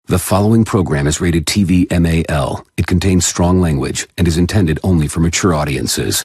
The following program is rated TV MAL. It contains strong language and is intended only for mature audiences.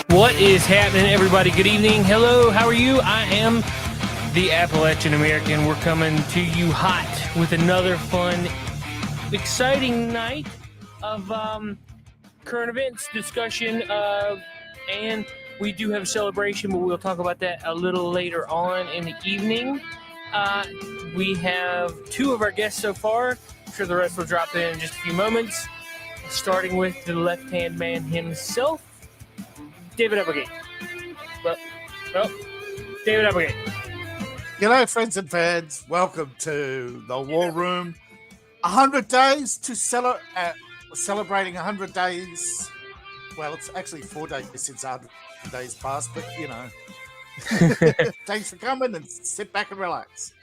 What is happening, everybody? Good evening. Hello, how are you? I am the Appalachian American. We're coming to you hot with another fun, exciting night of current events discussion. And we do have a celebration, but we'll talk about that a little later on in the evening. We have two of our guests so far. I'm sure the rest will drop in just a few moments. Starting with the left-hand man himself, David Applegate. David Applegate. G'day, friends and fans. Welcome to the War Room. 100 days to celebrating 100 days. Well, it's actually 4 days since 100 days passed, but you know. Thanks for coming and sit back and relax.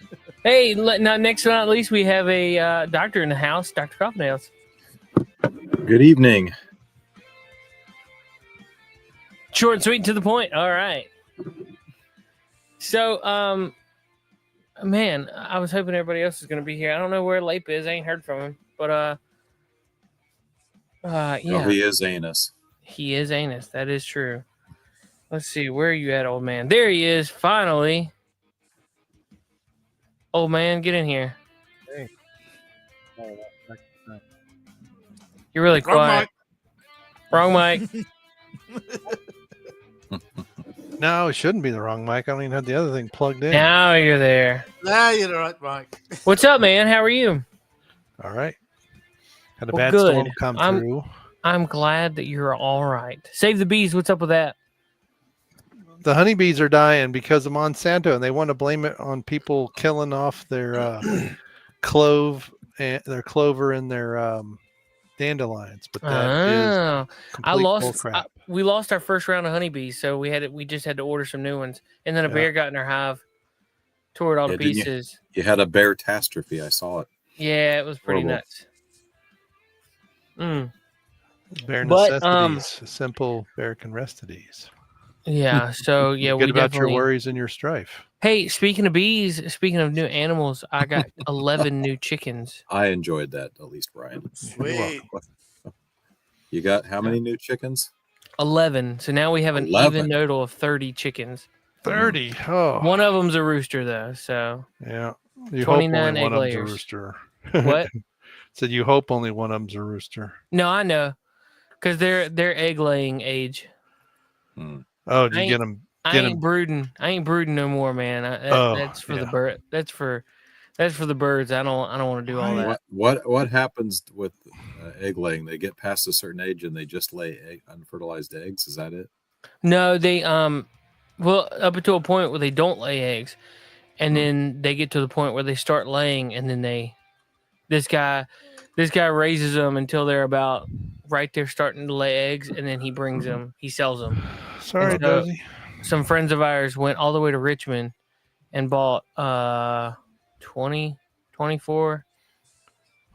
Hey, now next but not least, we have a doctor in the house, Dr. Coffinails. Good evening. Short and sweet and to the point. All right. So, man, I was hoping everybody else was going to be here. I don't know where Lape is. I ain't heard from him. But, yeah. Oh, he is Anus. He is Anus. That is true. Let's see. Where are you at, old man? There he is, finally. Old man, get in here. Hey. You're really quiet. Wrong mic. No, it shouldn't be the wrong mic. I don't even have the other thing plugged in. Now you're there. Now you're the right, Mike. What's up, man? How are you? All right. Had a Well, bad good. storm come through. I'm glad that you're all right. Save the bees. What's up with that? The honeybees are dying because of Monsanto, and they want to blame it on people killing off their clover and their dandelions. But that is complete bullcrap. We lost our first round of honeybees, so we just had to order some new ones. And then a bear got in our hive, tore it all to pieces. You had a bear catastrophe. I saw it. Yeah, it was pretty nuts. Bear necessities. Simple bear can rest at ease. Yeah, so yeah, Forget about your worries and your strife. Hey, speaking of bees, speaking of new animals, I got 11 new chickens. I enjoyed that, at least, Brian. Sweet. You got how many new chickens? 11. So now we have an 11. even total of 30 chickens. 30. Oh. One of them's a rooster, though. So yeah, you 29 hope only egg one layers. of them's a rooster. What? Said you hope only one of them's a rooster. No, I know, because they're egg laying age. Oh, did you get them? I ain't brooding. I ain't brooding no more, man. That's for the bird. That's for the birds. I don't want to do all that. What happens with egg laying? They get past a certain age and they just lay unfertilized eggs. Is that it? No, they well, up until a point where they don't lay eggs, and then they get to the point where they start laying, and then this guy raises them until they're about right there starting to lay eggs, and then he brings them. He sells them. Sorry, Dozy. Some friends of ours went all the way to Richmond and bought 24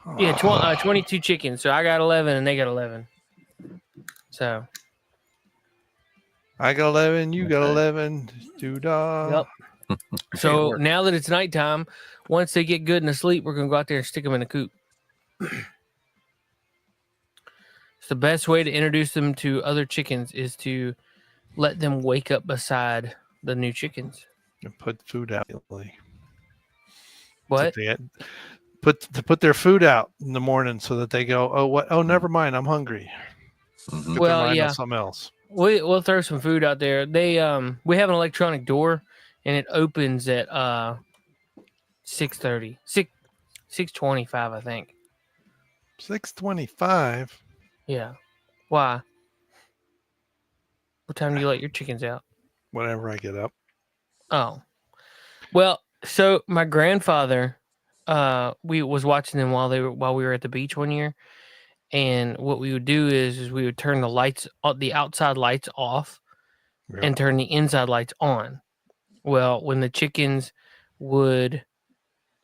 22 chickens. So I got 11 and they got 11. So I got 11, you got 11. Doo-dah. Yep. So now that it's nighttime, once they get good and asleep, we're going to go out there and stick them in the coop. It's the best way to introduce them to other chickens is to let them wake up beside the new chickens. And put food out. What? Put their food out in the morning so that they go, oh, what? Oh, never mind. I'm hungry. Mhm. Put Well, their mind yeah. on something else. We'll throw some food out there. They we have an electronic door and it opens at 6:30. 6:25, I think. 6:25. Yeah. Why? What time do you let your chickens out? Whenever I get up. Oh. Well, so my grandfather we was watching them while we were at the beach one year. And what we would do is we would turn the outside lights off Yep. and turn the inside lights on. Well, when the chickens when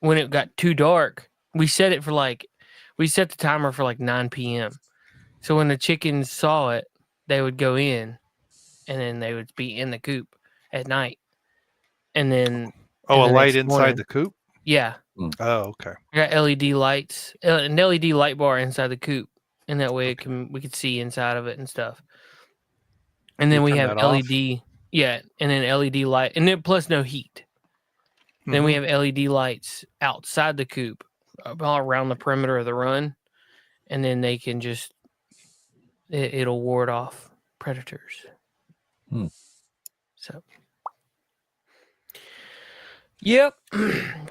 it got too dark, we set the timer for like 9 p.m. So when the chickens saw it, they would go in and then they would be in the coop at night. And then Oh, a the light next inside morning- the coop? Yeah. Oh, okay. I got LED lights, an LED light bar inside the coop. And that way we could see inside of it and stuff. And then You we turn have that off? LED, yeah, and then LED light, and then plus no heat. Then we have LED lights outside the coop, all around the perimeter of the run, and then they can just it'll ward off predators. So, yep,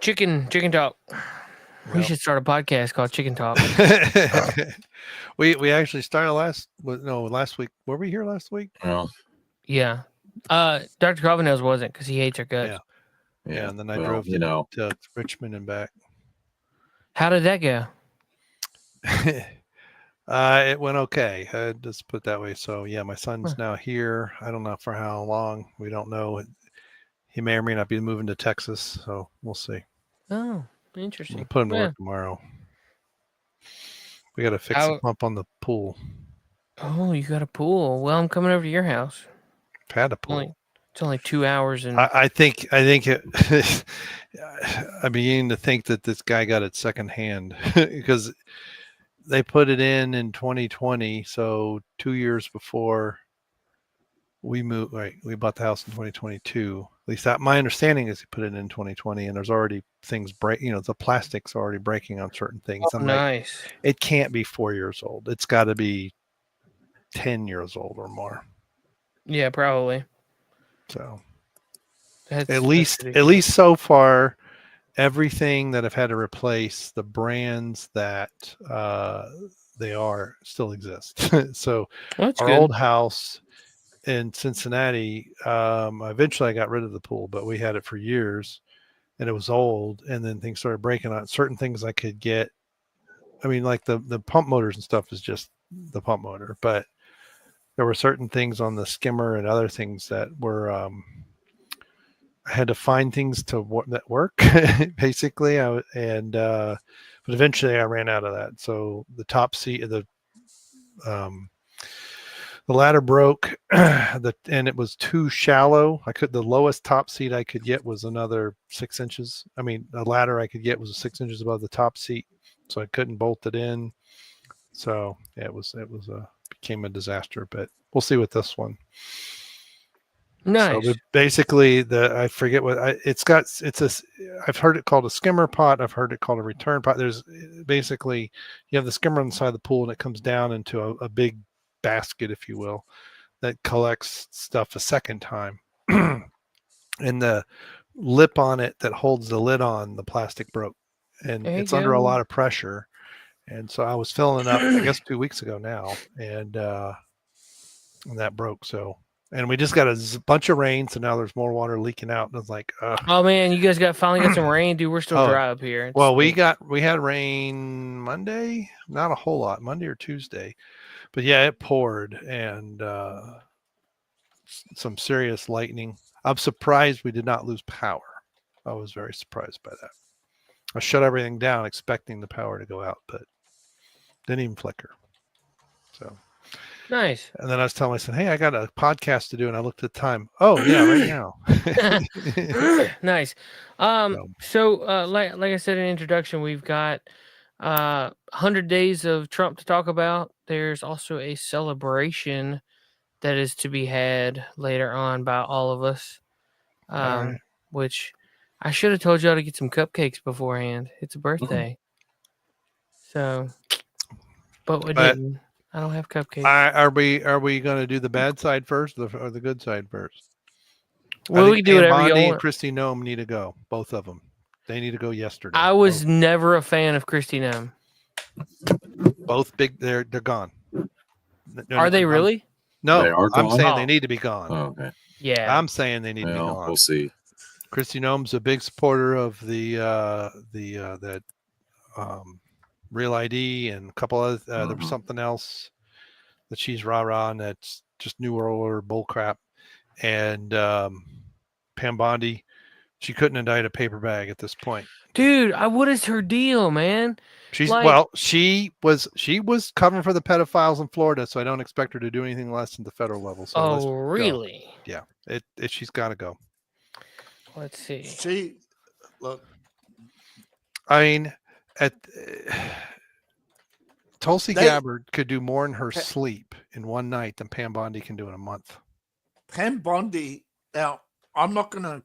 chicken talk. We Yep. should start a podcast called Chicken Talk. we actually started last week. Were we here last week? Well, Yeah, Dr. Carbonell's wasn't because he hates our guts. Yeah, and then I well, drove you know, to Richmond and back. How did that go? It went okay. Just put it that way. So yeah, my son's now here. I don't know for how long. We don't know. He may or may not be moving to Texas. So we'll see. Oh, interesting. We'll put him to work tomorrow. We got to fix the pump on the pool. Oh, you got a pool. Well, I'm coming over to your house. Had a pool. It's only 2 hours, and I think it. I'm beginning to think that this guy got it secondhand because they put it in 2020, so 2 years before we moved. Right, we bought the house in 2022. At least that my understanding is he put it in 2020, and there's already things break. The plastic's already breaking on certain things. Oh, nice. Like, it can't be 4 years old. It's got to be 10 years old or more. Yeah, probably. So That's at least so far, everything that I've had to replace, the brands that they are still exist. So our old house in Cincinnati, eventually I got rid of the pool, but we had it for years and it was old, and then things started breaking on certain things I could get. I mean, like the pump motors and stuff is just the pump motor, but there were certain things on the skimmer and other things that were I had to find things that work basically. But eventually I ran out of that. So the top seat of the ladder broke, and it was too shallow. The lowest top seat I could get was another 6 inches. I mean, the ladder I could get was 6 inches above the top seat, so I couldn't bolt it in. So yeah, it became a disaster. But we'll see with this one. Nice. So basically, I forget what I've heard it called a skimmer pot. I've heard it called a return pot. There's basically, you have the skimmer on the side of the pool, and it comes down into a big basket, if you will, that collects stuff a second time. And the lip on it that holds the lid on the plastic broke, and it's under a lot of pressure. And so I was filling it up, I guess 2 weeks ago now, and that broke. So, and we just got a bunch of rain, so now there's more water leaking out. And I was like, oh man, you guys finally got some rain, dude. We're still dry up here. We had rain Monday, not a whole lot, Monday or Tuesday, but yeah, it poured, and some serious lightning. I'm surprised we did not lose power. I was very surprised by that. I shut everything down expecting the power to go out, but didn't even flicker. So Nice. And then I was telling myself, hey, I got a podcast to do. And I looked at the time. Oh, yeah, right now. Nice. So, like I said in the introduction, we've got 100 days of Trump to talk about. There's also a celebration that is to be had later on by all of us, right. which I should have told y'all to get some cupcakes beforehand. It's a birthday. So, but we didn't. I don't have cupcakes. Are we going to do the bad side first or the good side first? Well, we can do Pam whatever you Bondi and want. Christy Nome need to go. Both of them. They need to go yesterday. I was never a fan of Christy Nome. Both big. They're gone. Are they really? No, They are I'm gone? saying Oh. they need to be gone. Oh, okay. Yeah. I'm saying they need to be Well, gone. we'll see. Christy Nome's a big supporter of the Real ID and a couple other. There was something else that she's rah-rah, and that's just New World Order bullcrap. And Pam Bondi, she couldn't indict a paper bag at this point. Dude, what is her deal, man? She's Like- she was covering for the pedophiles in Florida, so I don't expect her to do anything less than the federal level. So let's go. Really? Yeah, she's got to go. Let's see. She look. I mean, Tulsi Gabbard could do more in her sleep in one night than Pam Bondi can do in a month. Pam Bondi. Now, I'm not going to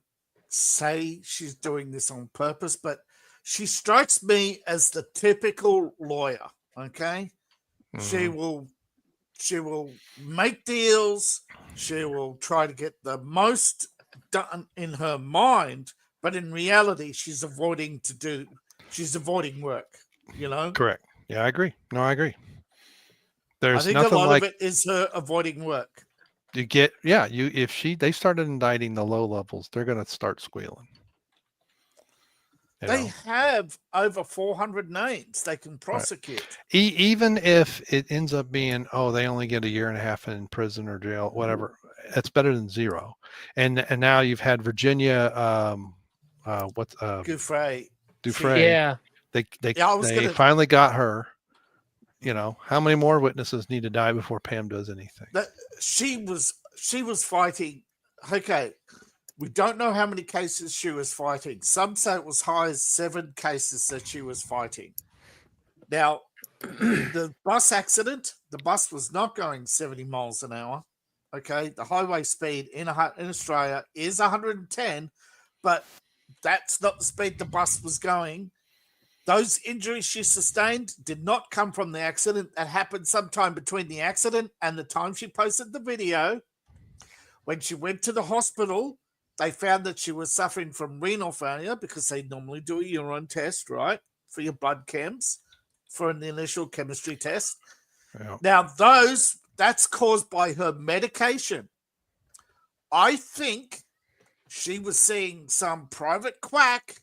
say she's doing this on purpose, but she strikes me as the typical lawyer. Okay, she will make deals. She will try to get the most done in her mind, but in reality, she's avoiding work. You know, Correct. Yeah, I agree. No, I agree. I There's think nothing a lot like of it is her avoiding work. you get. Yeah, they started indicting the low levels, they're going to start squealing. They have over 400 names they can prosecute. Even if it ends up being, they only get a year and a half in prison or jail, whatever, that's better than zero. And now you've had Virginia, Giuffre. Yeah. They finally got her. You know, how many more witnesses need to die before Pam does anything? She was fighting. Okay. We don't know how many cases she was fighting. Some say it was high as 7 cases that she was fighting. Now, the bus accident, the bus was not going 70 miles an hour. Okay, the highway speed in Australia is 110, but that's not the speed the bus was going. Those injuries she sustained did not come from the accident. That happened sometime between the accident and the time she posted the video. When she went to the hospital, they found that she was suffering from renal failure because they normally do a urine test, right, for your blood chems, for an initial chemistry test. Yeah. Now, that's caused by her medication. I think she was seeing some private quack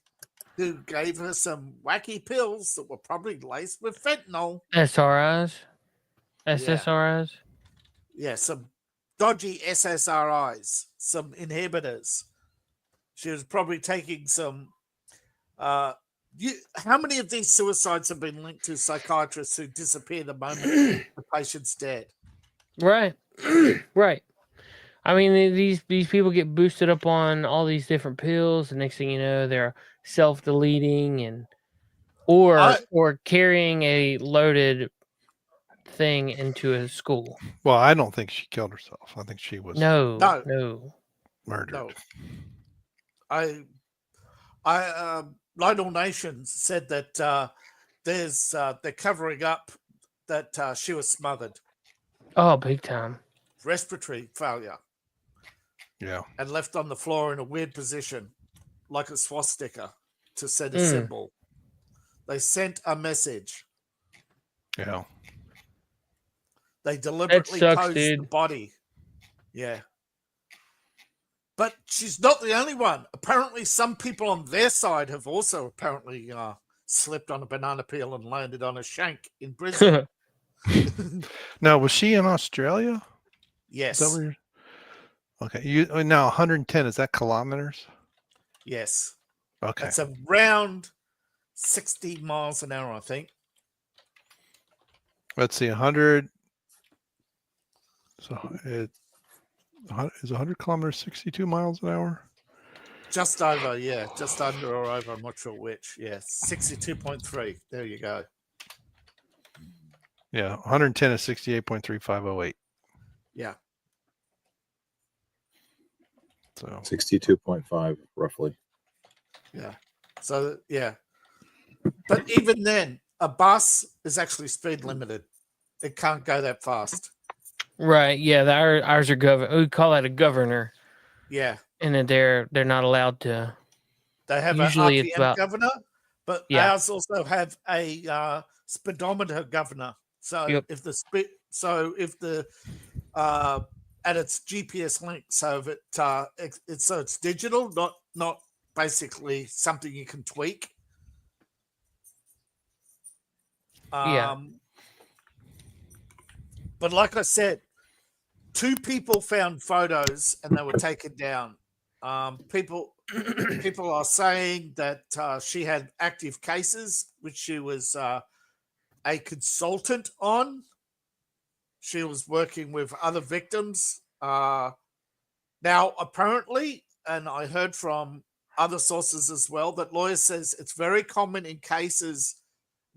who gave her some wacky pills that were probably laced with fentanyl. SRIs? SSRIs? Yeah, some dodgy SSRIs, some inhibitors. She was probably taking some. How many of these suicides have been linked to psychiatrists who disappear the moment the patient's dead? Right, right. I mean, these people get boosted up on all these different pills, and next thing you know, they're self-deleting or carrying a loaded thing into a school. Well, I don't think she killed herself. I think she was no murdered. No. Lionel Nations said that they're covering up that she was smothered. Oh, big time. Respiratory failure. Yeah. And left on the floor in a weird position, like a swastika, to send a symbol. They sent a message. Yeah. They deliberately posed the body. Yeah. But she's not the only one. Apparently, some people on their side have also apparently slipped on a banana peel and landed on a shank in Brisbane. Now, was she in Australia? Yes. Is that where okay. Now 110, is that kilometers? Yes. Okay. It's around 60 miles an hour, I think. Let's see, 100. So it is 100 kilometers 62 miles an hour. Just over, yeah. Just under or over. I'm not sure which. Yeah, 62.3. There you go. Yeah, 110 is 68.3508. Yeah. So 62.5 roughly. Yeah. So, yeah. But even then, a bus is actually speed limited. It can't go that fast. Right. Yeah. Ours are we call that a governor, Yeah. and then they're not allowed to. They have Usually an it's RPM about- governor, but Yeah. ours also have a speedometer governor. So Yep. if the and it's GPS linked, so if it's digital, not basically something you can tweak. Yeah. But like I said, 2 people found photos and they were taken down. People are saying that she had active cases, which she was a consultant on. She was working with other victims. Now, apparently, and I heard from other sources as well, that lawyers says it's very common in cases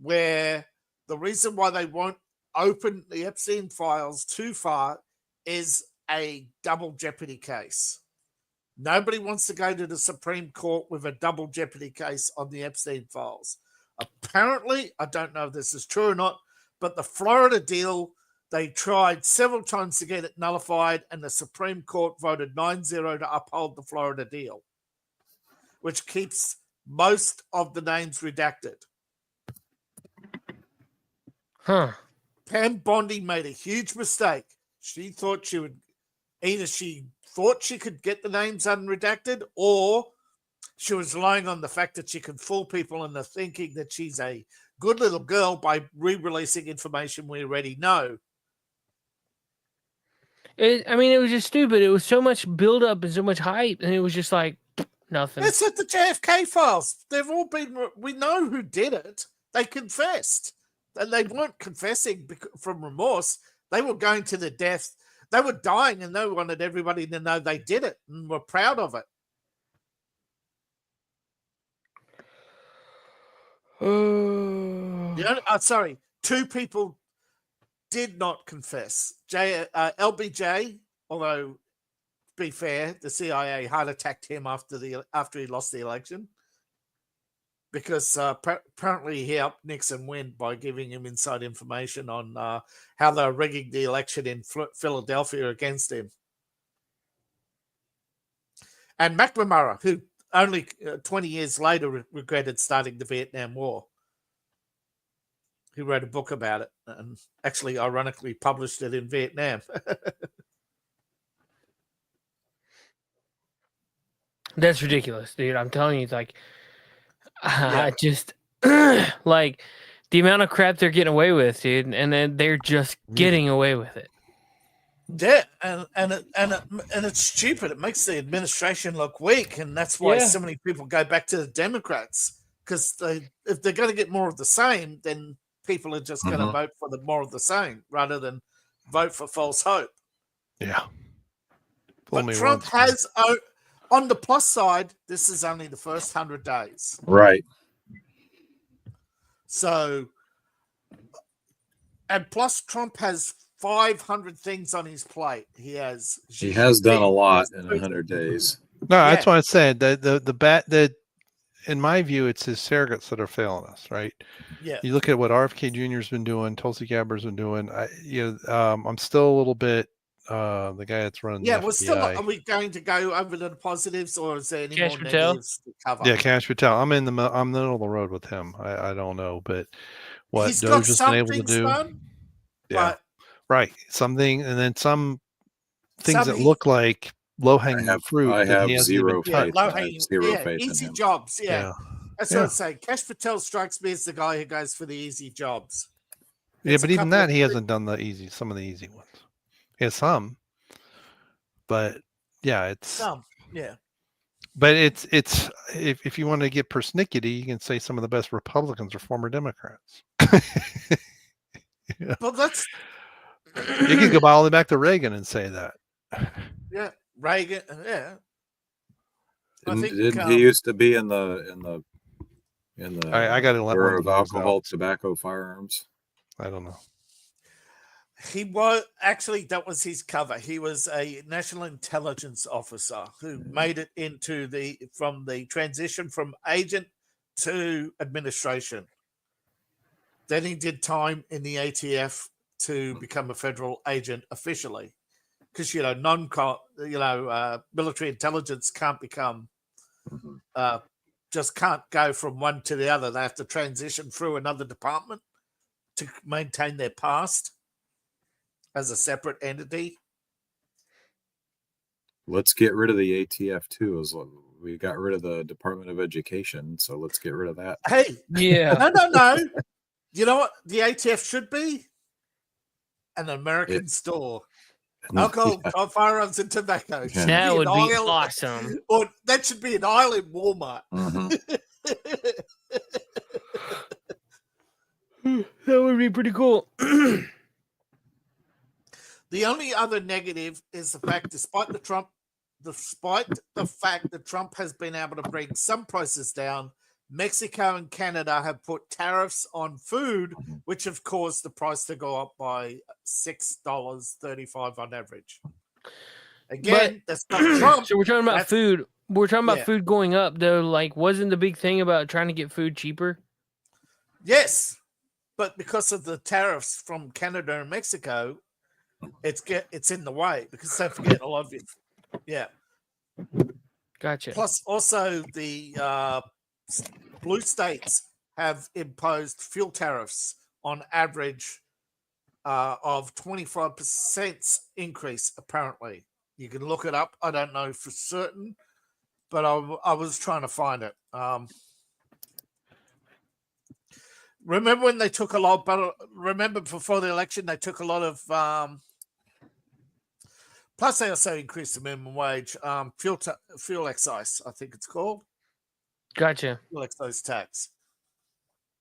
where the reason why they won't open the Epstein files too far is a double jeopardy case. Nobody wants to go to the Supreme Court with a double jeopardy case on the Epstein files. Apparently, I don't know if this is true or not, but the Florida deal, they tried several times to get it nullified, and the Supreme Court voted 9-0 to uphold the Florida deal, which keeps most of the names redacted. Huh. Pam Bondi made a huge mistake. She thought she could get the names unredacted, or she was relying on the fact that she could fool people into thinking that she's a good little girl by re-releasing information we already know. It was just stupid. It was so much buildup and so much hype, and it was just like nothing. It's at the JFK files. They've all been. We know who did it. They confessed, and they weren't confessing from remorse. They were going to the death. They were dying, and they wanted everybody to know they did it and were proud of it. Sorry, 2 people did not confess. LBJ, although to be fair, the CIA heart attacked him after he lost the election, because apparently he helped Nixon win by giving him inside information on how they were rigging the election in Philadelphia against him. And McNamara, who only 20 years later regretted starting the Vietnam War, who wrote a book about it and actually ironically published it in Vietnam. That's ridiculous, dude. I'm telling you, it's like, I just like the amount of crap they're getting away with, dude, and then they're just getting away with it. Yeah, and it's stupid. It makes the administration look weak, and that's why so many people go back to the Democrats, because if they're going to get more of the same, then people are just going to vote for the more of the same rather than vote for false hope. Yeah. But Trump has, on the plus side, this is only the first 100 days. Right. So, and plus Trump has 500 things on his plate. He has done a lot in 100 days. No, that's what I said. The in my view, it's his surrogates that are failing us, right? Yeah. You look at what RFK Jr.'s been doing, Tulsi Gabbard's been doing. I'm still a little bit the guy that's running. Yeah, the still. FBI. Are we going to go over the positives, or is there any Cash more Patel? negatives to cover? Yeah, Cash Patel. I'm in the middle of the road with him. I don't know, but what He's got Doja's some been able to things do. done, Yeah, but right. Something, and then some things Some that he- look like low hanging fruit. I that have he hasn't zero even yeah, touched. faith. I low have hanging, zero faith in easy him. jobs. Yeah, Yeah. that's what I'm saying. Cash Patel strikes me as the guy who goes for the easy jobs. Yeah, There's but a even couple that, of he hasn't done some of the easy ones. He has some, but yeah, it's. Some, yeah. But it's if you want to get persnickety, you can say some of the best Republicans are former Democrats. Well, that's You could go all the way back to Reagan and say that. Yeah, Reagan. Yeah, Didn't he used to be in the I got to let one Bureau of of those Alcohol, out. Tobacco, Firearms? I don't know. he was actually, that was his cover. He was a national intelligence officer who made it into from the transition from agent to administration. Then he did time in the ATF to become a federal agent officially, because military intelligence can't become just can't go from one to the other. They have to transition through another department to maintain their past as a separate entity. Let's get rid of the ATF too. We got rid of the Department of Education, so let's get rid of that. Hey, yeah, no. You know what the ATF should be? An American store. Alcohol, firearms, and tobacco. Yeah. that would be awesome. Or that should be an aisle in Walmart. That would be pretty cool. The only other negative is the fact, despite the fact that Trump has been able to bring some prices down, Mexico and Canada have put tariffs on food, which have caused the price to go up by $6.35 on average. Again, that's not Trump. So we're talking about food. We're talking about food going up, though. Like, wasn't the big thing about trying to get food cheaper? Yes, but because of the tariffs from Canada and Mexico, it's in the way, because don't forget a lot of it. Yeah. Gotcha. Plus, also the blue states have imposed fuel tariffs on average of 25% increase, apparently. You can look it up. I don't know for certain, but I was trying to find it. Remember when they took a lot, but remember before the election, they took a lot of, plus they also increased the minimum wage, fuel excise, I think it's called. Gotcha. Fuel excise tax.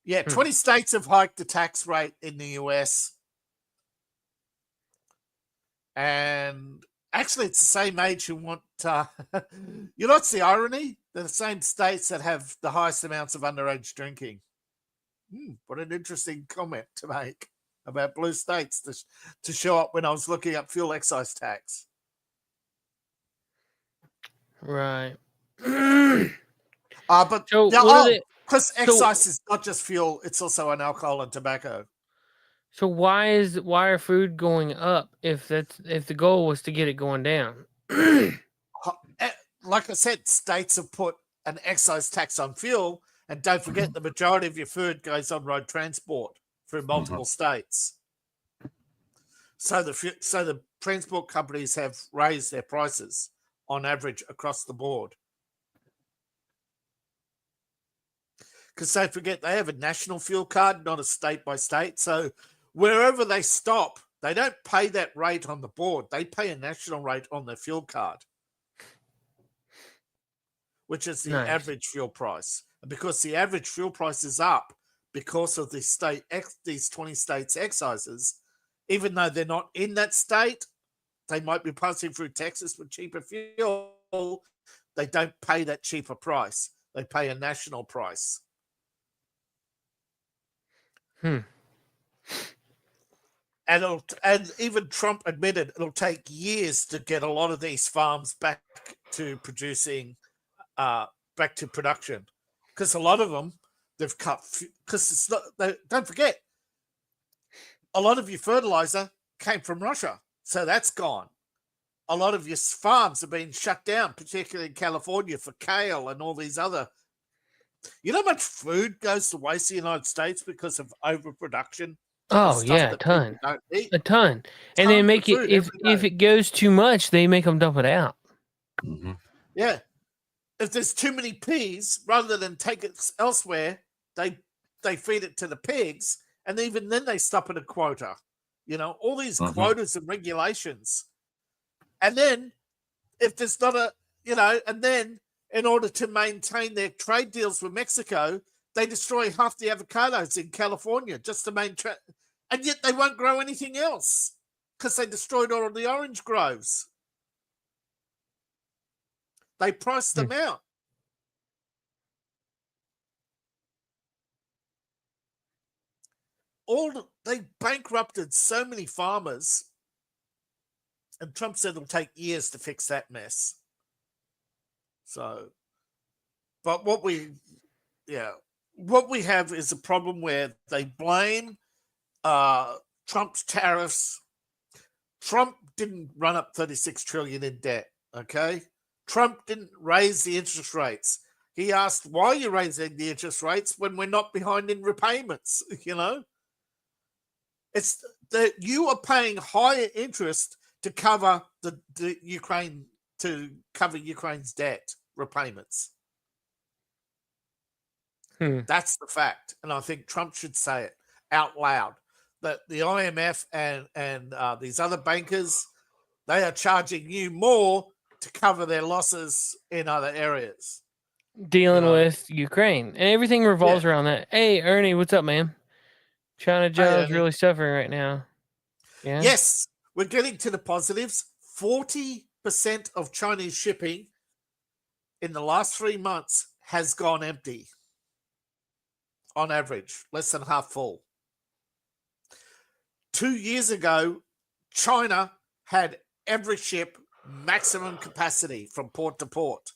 Yeah, 20 states have hiked the tax rate in the US. And actually, it's the same age who want, you know what's the irony? They're the same states that have the highest amounts of underage drinking. What an interesting comment to make about blue states to show up when I was looking up fuel excise tax. Right. But So because excise is not just fuel, it's also on alcohol and tobacco. So why are food going up if the goal was to get it going down? Like I said, states have put an excise tax on fuel, and don't forget the majority of your food goes on road transport through multiple states. So the transport companies have raised their prices on average across the board. Because don't forget, they have a national fuel card, not a state by state. So wherever they stop, they don't pay that rate on the board. They pay a national rate on their fuel card, which is the average fuel price. And because the average fuel price is up because of these 20 states' excises, even though they're not in that state, they might be passing through Texas for cheaper fuel. They don't pay that cheaper price. They pay a national price. And even Trump admitted it'll take years to get a lot of these farms back to producing, back to production, because a lot of them they've cut. Because it's not. Don't forget, a lot of your fertilizer came from Russia, so that's gone. A lot of your farms have been shut down, particularly in California for kale and all these other. You know how much food goes to waste in the United States because of overproduction? Oh yeah, a ton. And they make it if it goes too much, they make them dump it out. Yeah, if there's too many peas, rather than take it elsewhere, they feed it to the pigs, and even then they stop at a quota. You know, all these quotas and regulations, and then if there's not and then in order to maintain their trade deals with Mexico, they destroy half the avocados in California just to maintain, and yet they won't grow anything else. because they destroyed all of the orange groves. They priced them out. They bankrupted so many farmers, and Trump said it'll take years to fix that mess. So, but what we have is a problem where they blame Trump's tariffs. Trump didn't run up 36 trillion in debt. Okay, Trump didn't raise the interest rates. He asked, "Why are you raising the interest rates when we're not behind in repayments?" It's that you are paying higher interest to cover the Ukraine to cover Ukraine's debt repayments. That's the fact, and I think Trump should say it out loud that the IMF and these other bankers, they are charging you more to cover their losses in other areas. Dealing with Ukraine, and everything revolves around that. Hey, Ernie, what's up, man? China John's really suffering right now. Yeah. Yes, we're getting to the positives. 40% of Chinese shipping in the last 3 months has gone empty. On average, less than half full. 2 years ago, China had every ship maximum capacity from port to port.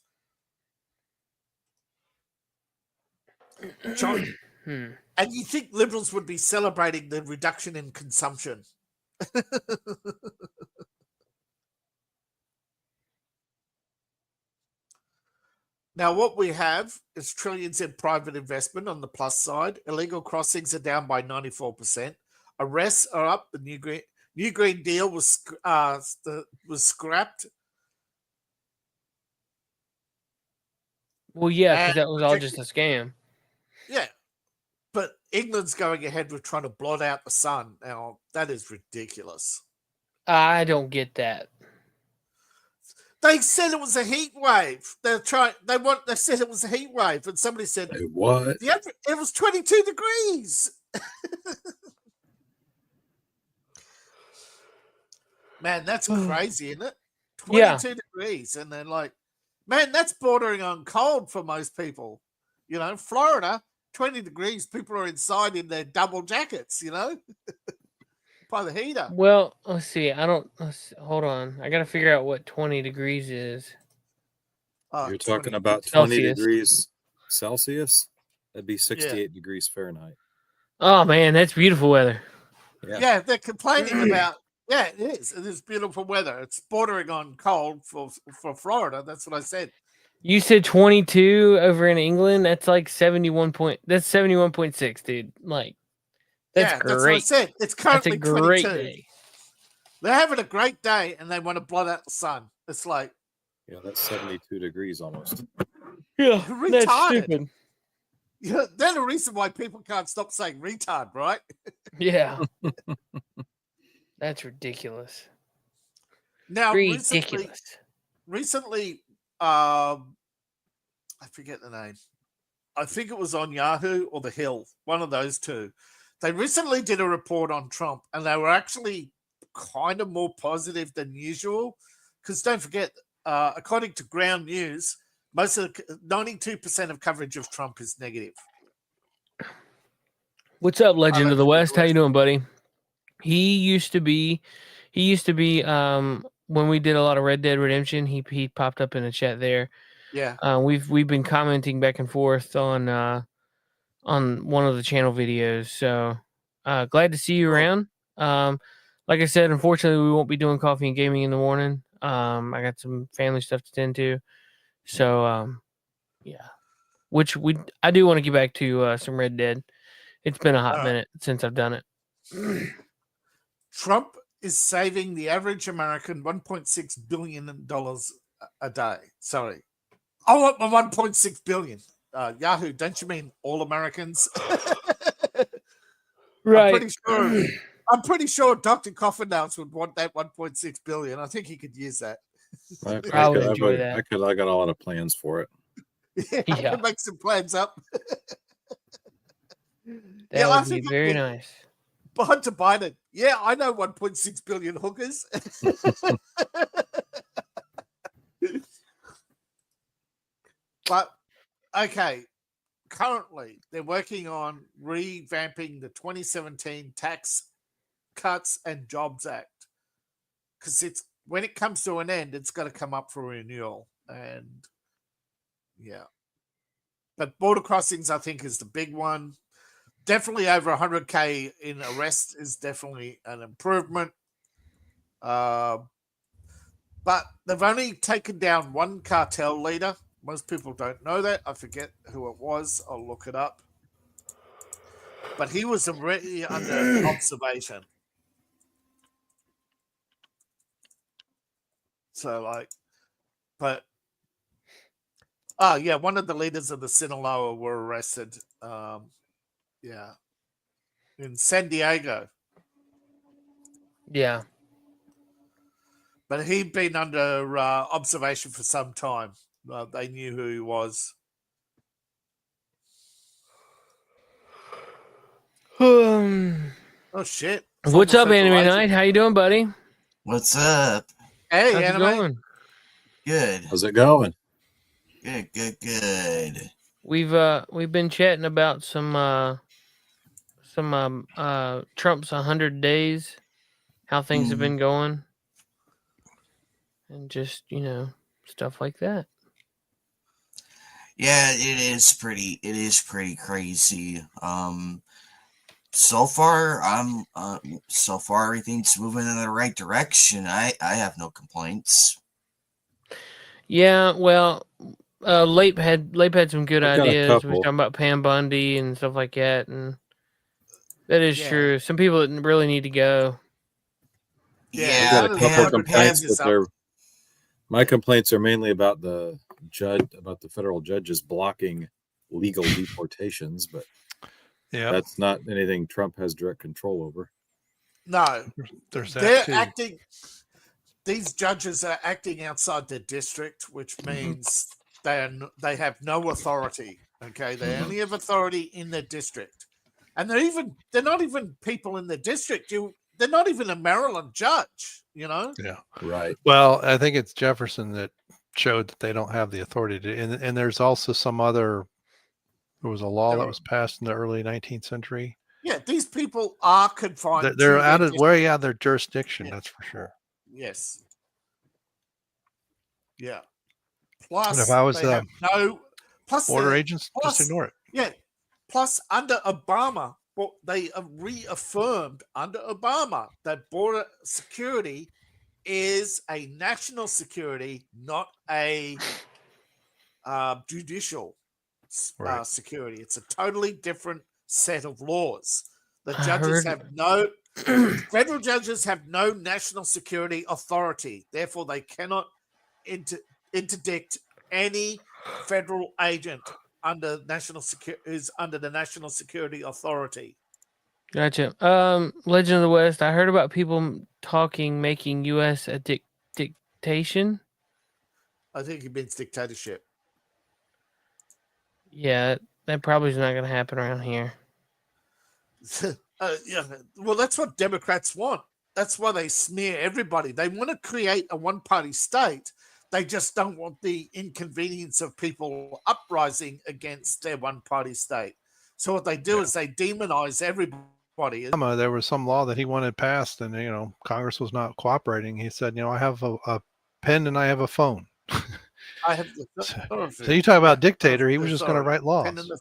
China. And you think liberals would be celebrating the reduction in consumption. Now, what we have is trillions in private investment on the plus side. Illegal crossings are down by 94%. Arrests are up. The New Green Deal was scrapped. Well, yeah, because that was all just a scam. Yeah. But England's going ahead with trying to blot out the sun. Now, that is ridiculous. I don't get that. They said it was a heat wave. They said it was a heat wave, and somebody said what? It was 22 degrees. Man, that's crazy, isn't it? 22 degrees, and they're like, man, that's bordering on cold for most people. Florida, 20 degrees, people are inside in their double jackets, by the heater. Well, let's see. Hold on. I got to figure out what 20 degrees is. You're talking about 20 degrees Celsius? That'd be 68 degrees Fahrenheit. Oh, man, that's beautiful weather. Yeah, they're complaining about, it is. It is beautiful weather. It's bordering on cold for Florida. That's what I said. You said 22 over in England. That's like 71.6, dude. Like, that's great. That's what I said. It's currently that's a great 22. Day. They're having a great day, and they want to blot out the sun. It's like, that's 72 degrees almost. Yeah, retarded. That's stupid. They're the reason why people can't stop saying retard, right? Yeah. That's ridiculous. Now, ridiculous. Recently, I forget the name. I think it was on Yahoo or The Hill, one of those two. They recently did a report on Trump, and they were actually kind of more positive than usual. Because don't forget, according to Ground News, 92% of coverage of Trump is negative. What's up, Legend of the West? How you doing, buddy? He used to be when we did a lot of Red Dead Redemption, he popped up in the chat there. Yeah. We've been commenting back and forth on one of the channel videos. So glad to see you around. Like I said, unfortunately we won't be doing coffee and gaming in the morning. I got some family stuff to tend to. So which I do want to get back to some Red Dead. It's been a hot minute since I've done it. Trump is saving the average American $1.6 billion a day. Sorry. I want my 1.6 billion. Yahoo, don't you mean all Americans? Right. I'm pretty sure Dr. Coffindales would want that 1.6 billion. I think he could use that. I would enjoy that. I got a lot of plans for it. I can make some plans up. That would be very nice. Hunter Biden. Yeah, I know 1.6 billion hookers. But okay, currently they're working on revamping the 2017 Tax Cuts and Jobs Act because it's when it comes to an end, it's going to come up for renewal. And yeah, but border crossings, I think, is the big one. Definitely over 100K in arrest is definitely an improvement. But they've only taken down one cartel leader. Most people don't know that. I forget who it was. I'll look it up. But he was already under observation. So, but, yeah, one of the leaders of the Sinaloa were arrested. Yeah. In San Diego. Yeah. But he'd been under observation for some time. They knew who he was. Oh, shit. It's What's up, almost Anime overrated. Night? How you doing, buddy? What's up? Hey, How's it Anime. going? Good. How's it going? Good. We've been chatting about some Trump's 100 days, how things have been going, and just stuff like that. Yeah, it is pretty crazy. So far everything's moving in the right direction. I have no complaints. Yeah, well, Lape had some good I've got a ideas. We were couple. talking about Pam Bundy and stuff like that, and that is Yeah. true. Some people really need to go. Yeah, I've got a couple Pam- complaints, Pam but is up. my complaints are mainly about the federal judges blocking legal deportations, but Yeah, that's not anything Trump has direct control over. No, there's they're that too. acting. These judges are acting outside their district, which means they have no authority. Okay, they only have authority in their district, and they're not even people in their district. They're not even a Maryland judge. Yeah. Right. Well, I think it's Jefferson that showed that they don't have the authority to, and there's also some other. There was a law that was passed in the early 19th century. Yeah, these people are confined. They're to out their of way district. out of their jurisdiction. Yeah. That's for sure. Yes. Yeah. Plus, And if I was they have no. Plus, border agents, plus, just ignore it. Yeah. Plus, under Obama, they reaffirmed under Obama that border security is a national security, not a judicial Right. security. It's a totally different set of laws. The I judges heard- have no federal judges have no national security authority. Therefore, they cannot interdict any federal agent under under the national security authority. Gotcha. Legend of the West. I heard about people making U.S. a dictation. I think it means dictatorship. Yeah, that probably is not going to happen around here. Yeah, well, that's what Democrats want. That's why they smear everybody. They want to create a one-party state. They just don't want the inconvenience of people uprising against their one-party state. So what they do is they demonize everybody. Obama, there was some law that he wanted passed, and Congress was not cooperating. He said, I have a pen and I have a phone. I have the authority. So you talk about dictator, he was just going to write laws.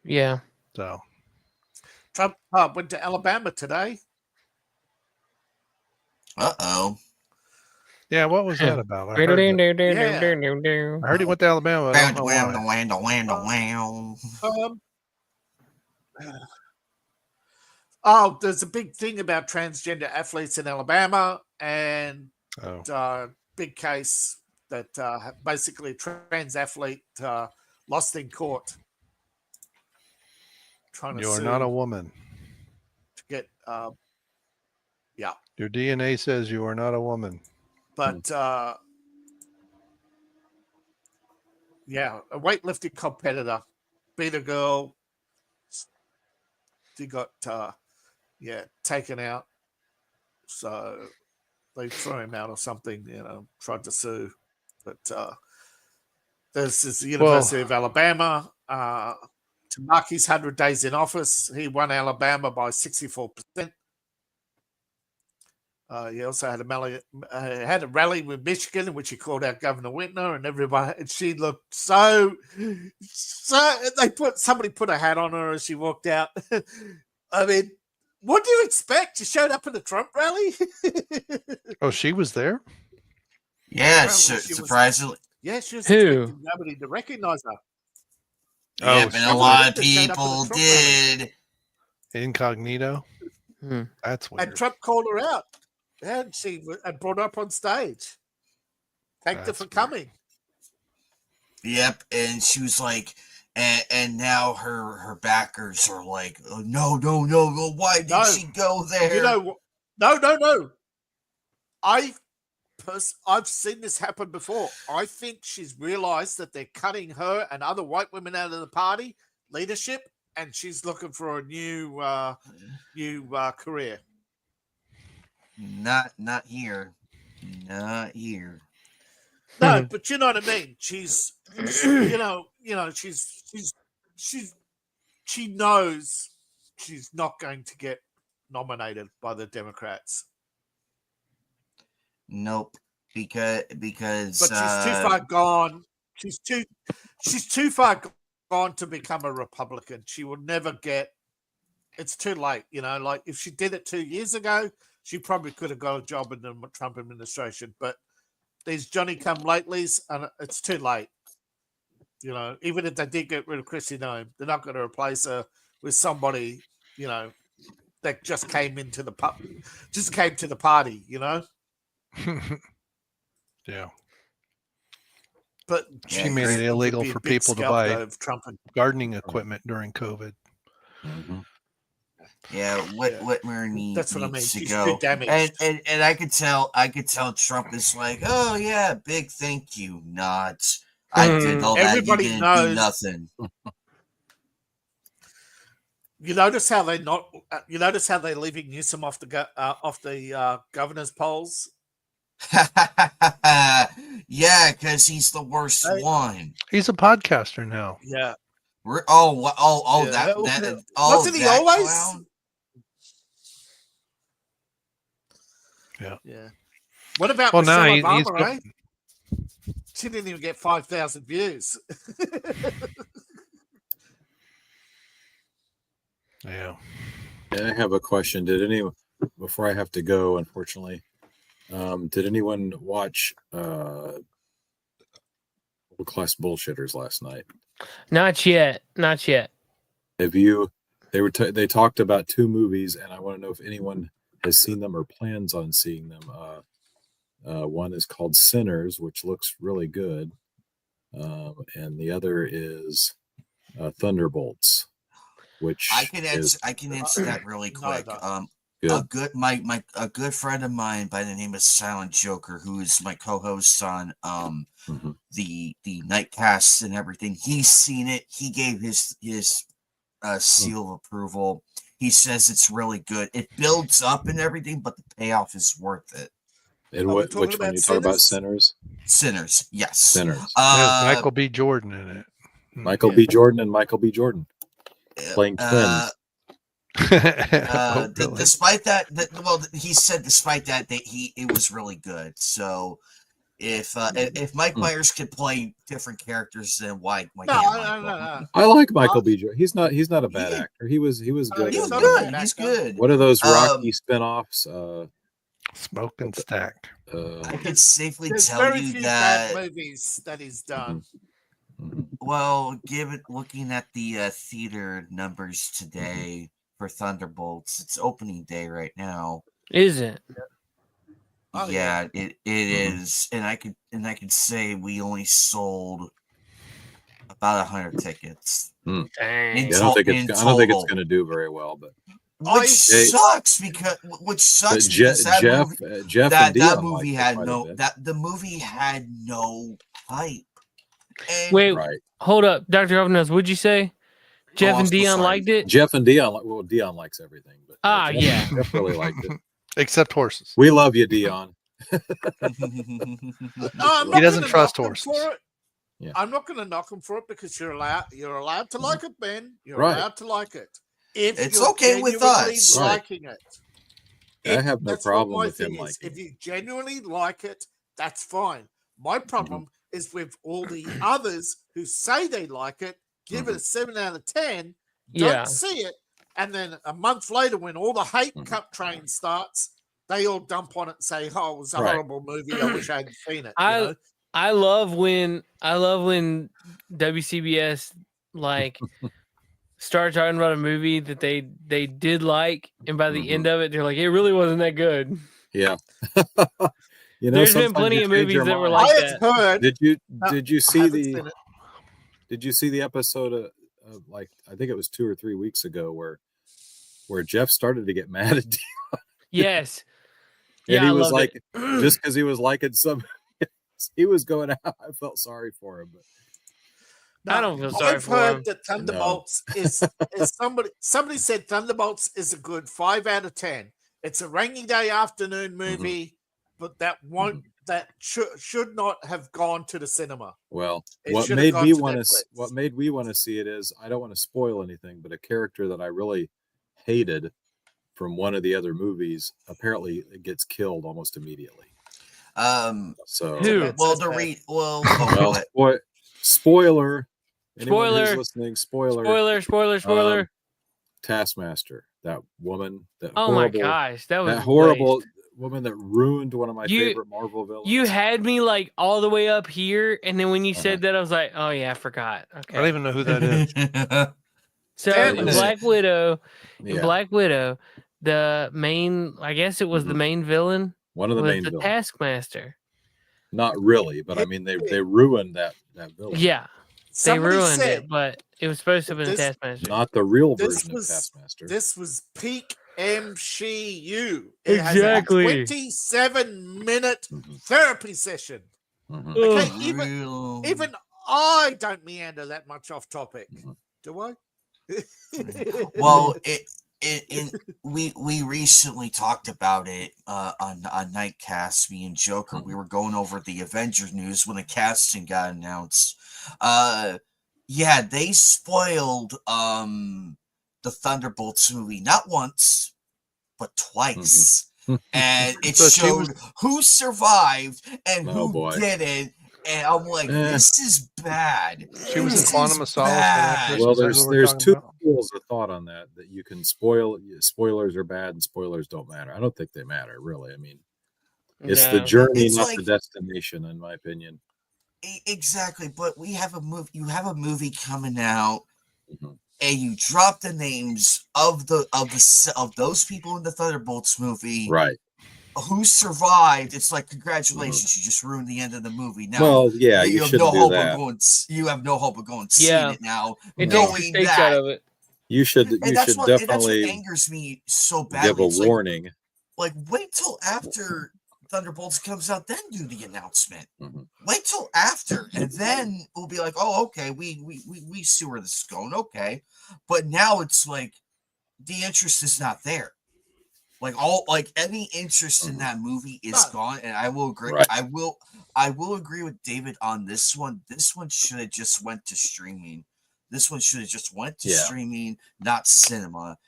Yeah. So Trump went to Alabama today. Uh-oh. yeah, what was that about? I I heard he went to Alabama. I don't know why. There's a big thing about transgender athletes in Alabama, and big case that basically a trans athlete lost in court. You're not a woman. To get, Your DNA says you are not a woman. But, a weightlifting competitor beat a girl he got taken out. So they threw him out or something, tried to sue. But this is the University of Alabama. To mark his 100 days in office, he won Alabama by 64%. He also had a rally with Michigan in which he called out Governor Whitner, and everybody. And she looked so. Somebody put a hat on her as she walked out. I mean, what do you expect? She showed up at a Trump rally. Oh, she was there. Yeah, surprisingly. She was Who? expecting nobody to recognize her. Yeah, but a lot of people did. Incognito. That's weird. And Trump called her out. And she brought her up on stage. Thanked her for coming. Yep, and she was like, and now her backers are like, oh, no, why did she go there? No. I've seen this happen before. I think she's realized that they're cutting her and other white women out of the party leadership, and she's looking for a new career. Not here. Not here. No, but you know what I mean. She's she knows she's not going to get nominated by the Democrats. Nope, because but she's too far gone. She's too far gone to become a Republican. She will never get. It's too late, Like if she did it 2 years ago, she probably could have got a job in the Trump administration. But these Johnny-come-latelys, and it's too late. Even if they did get rid of Kristi Noem, they're not going to replace her with somebody, that just came to the party, Yeah. But she made it illegal for people to buy gardening equipment during COVID. Mm-hmm. Yeah, Whitmer needs to She's go. too damaged. And I could tell Trump is like, oh yeah, big thank you, not. I did all that. Everybody you didn't knows. do nothing. You notice how they they're leaving Newsom off the governor's polls. Yeah, because he's the worst one. He's a podcaster now. Yeah. Wasn't he always? Clown? Yeah. What about now Michelle he's Obama, She didn't even get 5,000 views. Yeah. And I have a question. Before I have to go, unfortunately, did anyone watch World Class Bullshitters last night? Not yet. Have you? They talked about two movies, and I want to know if anyone has seen them or plans on seeing them. One is called Sinners, which looks really good, and the other is Thunderbolts, which I can answer that really quick. A good friend of mine by the name of Silent Joker, who is my co-host on the Nightcasts and everything. He's seen it. He gave his seal of approval. He says it's really good. It builds up and everything, but the payoff is worth it. And which one you talk about? Sinners? Sinners, yes. Sinners. There's Michael B. Jordan in it. Michael B. Jordan and Michael B. Jordan playing twins. Really? Despite that, he said despite that it was really good. So if Mike Myers could play different characters, then why can't No. I like Michael B. Jordan. He's not a bad actor. He was good. He's good. He's good. What are those Rocky spinoffs? Smoke and Stack. I can safely There's tell very you few that bad movies that he's done. Well, looking at the theater numbers today for Thunderbolts, it's opening day right now. Is it? Oh, yeah, it is, and I could say we only sold about 100 tickets. Dang. I don't think it's going to do very well, but which sucks because that movie had no hype. And Wait, hold up, Dr. Alvarez, what'd you say? Jeff I'm and so Dion sorry. liked it. Jeff and Dion. Well, Dion likes everything, but Jeff really liked it. Except horses. We love you, Dion. I'm He not doesn't gonna trust knock him horses. for it. Yeah. I'm not going to knock him for it because you're allowed to like it, Ben. You're Right. allowed to like it. If It's you're okay with genuinely us. Right. liking it. I have no That's what problem my with him thing is. liking If it. you genuinely like it, that's fine. My problem is with all the others who say they like it, give it a 7 out of 10, Yeah. don't see it, and then a month later, when all the hate cup train starts, they all dump on it and say, "Oh, it was a Right. horrible movie. I wish I hadn't seen it." I love when WCBS like start talking about a movie that they did like, and by the end of it, they're like, it really wasn't that good. Yeah. There's been plenty of movies that were like I that. had heard. Did you I see haven't seen it. Did you see the episode of like I think it was 2 or 3 weeks ago where Jeff started to get mad at Dion? Yes. And Yeah, he I was loved like, it. just because he was liking some, he was going out. I felt sorry for him, but I don't feel sorry I've for heard him. that Thunderbolts is somebody said Thunderbolts is a good 5 out of 10. It's a rainy day afternoon movie, but that should not have gone to the cinema. well, It what should have made gone me to want Netflix. what made me want to see it is I don't want to spoil anything, but a character that I really hated from one of the other movies apparently it gets killed almost immediately. So Who? spoiler. Anyone Spoiler. who's listening, Spoiler. Taskmaster, that woman, that Oh horrible, my gosh, that was that a horrible waste. woman that ruined one of my favorite Marvel villains. You had me like all the way up here, and then when you said that, I was like, oh yeah, I forgot. Okay. I don't even know who that is. So Damn in it. Black Widow, Yeah. the main, I guess it was the main villain, One of the was main the villains. Taskmaster. Not really, but I mean they ruined that villain. Yeah, Somebody they ruined said it, but it was supposed to have been the this- Taskmaster. Not the real This version was- of Taskmaster. this was peak MCU. It Exactly. has a 27-minute therapy session. Mhm. Okay, Real- even I don't meander that much off topic. Do I? Well, we recently talked about it on Nightcast. Me and Joker, we were going over the Avengers news when the casting got announced. Yeah, they spoiled the Thunderbolts movie not once but twice, and it So she showed who survived and Oh, who boy. didn't. And I'm like, this is bad. She was in This Quantum is of Solace. bad. Well, Is that who we're there's talking two about? schools of thought on that you can spoil. Spoilers are bad and spoilers don't matter. I don't think they matter really. I mean, it's the No. journey, It's not like- the destination, in my opinion. Exactly, but we have a movie. You have a movie coming out, Mhm. and you drop the names of those people in the Thunderbolts movie. Right. Who survived? It's like congratulations, you just ruined the end of the movie. Now, Well, yeah, you have shouldn't no do hope that. of going. You have no hope of going Yeah. seeing it now. It takes knowing the stakes that, out of it. You should and that's what definitely angers me so give badly. a It's like, warning. wait till after Thunderbolts comes out, then do the announcement. Mhm. Wait till after, and then we'll be like, oh, okay, we see where this is going, okay. But now it's like the interest is not there. Any interest in that movie is gone, and I will agree. Right. I will agree with David on this one. This one should have just went to streaming. This one should have just went to streaming, not cinema.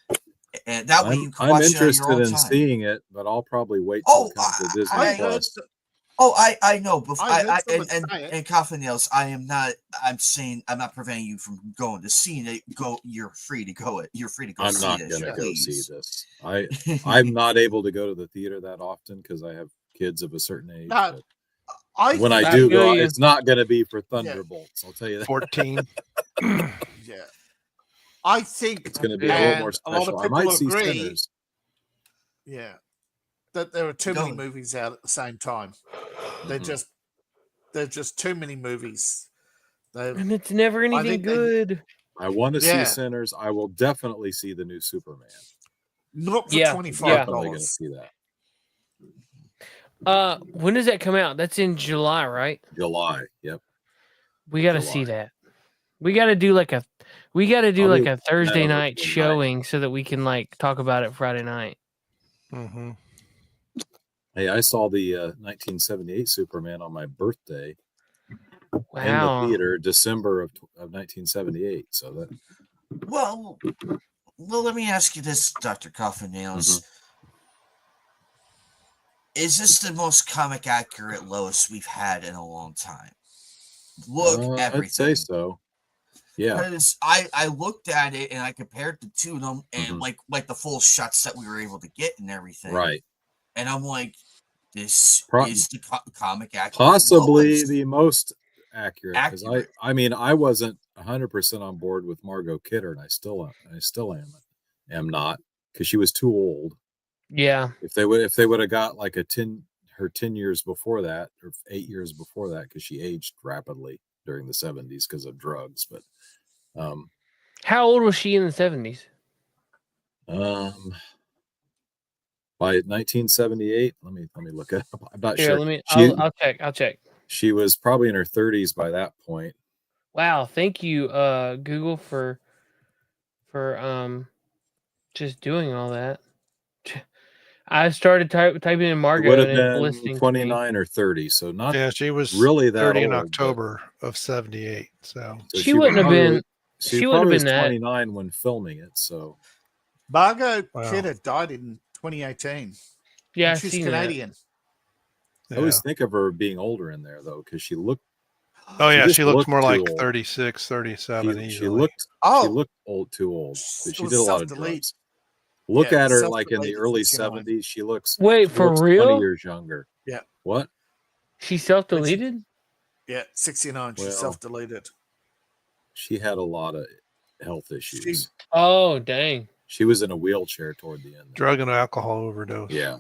And that way you can I'm watch it interested on your own in time. seeing it, but I'll probably wait till it comes to Disney I Plus. I know, but I heard someone say it. and Coffin Nails, I'm not preventing you from going to see it. You're free to go it. You're free to go I'm see not this. gonna go see please. this. I'm not able to go to the theater that often because I have kids of a certain age. No, but when I I do feel go, you. it's not going to be for Thunderbolts. I'll tell you that. 14. Yeah. I think It's going to be a little more and a lot special. of I might people see agree. Sinners. Yeah. That there are too many Don't. movies out at the same time. They're just too many movies. And it's never anything think they- good. I want to Yeah. see Sinners. I will definitely see the new Superman. Not for Yeah, $25. Definitely going to see that. When does that come out? That's in July, right? July. Yep. We got to see that. We got to do We got to do I'll like be a Thursday looking at it night tonight. showing so that we can like talk about it Friday night. Mm-hmm. Hey, I saw the 1978 Superman on my birthday in the Wow. theater, December of 1978. So that Well, let me ask you this, Dr. Coffin Nails. Is this the most comic accurate Lois we've had in a long time? Look, everything. I'd say so. Yeah. Because I looked at it and I compared the two of them and like the full shots that we were able to get and everything. Right. And I'm like, this is the comic accurate. Possibly Lois. the most accurate. Because I mean, I wasn't 100% on board with Margot Kidder, and I still am not, because she was too old. Yeah. If they would have got like her 10 years before that, or 8 years before that, because she aged rapidly during the 70s because of drugs. But how old was she in the 70s? By 1978, let me look it up. I'm not Here, sure. I'll check. She was probably in her 30s by that point. Wow, thank you, Google, for just doing all that. I started typing in Margot, It would have and it's been listening 29 or 30, so not she was really that 30 old, in October of 78. So she wouldn't have been. She probably was 29 when filming it. So Margot Kidder died in 2018. Yeah, she's Canadian. I always think of her being older in there though, because she looked. Oh yeah, she looks more like old. 36, 37. She looked old, too old. She did a lot of drugs. Look at her like in the early 70s. She looks. Wait, she for looks real? 20 years younger. Yeah. What? She self-deleted? Yeah, 69. She self-deleted. She had a lot of health issues. Oh, dang. She was in a wheelchair toward the end. Drug and alcohol overdose. Yeah.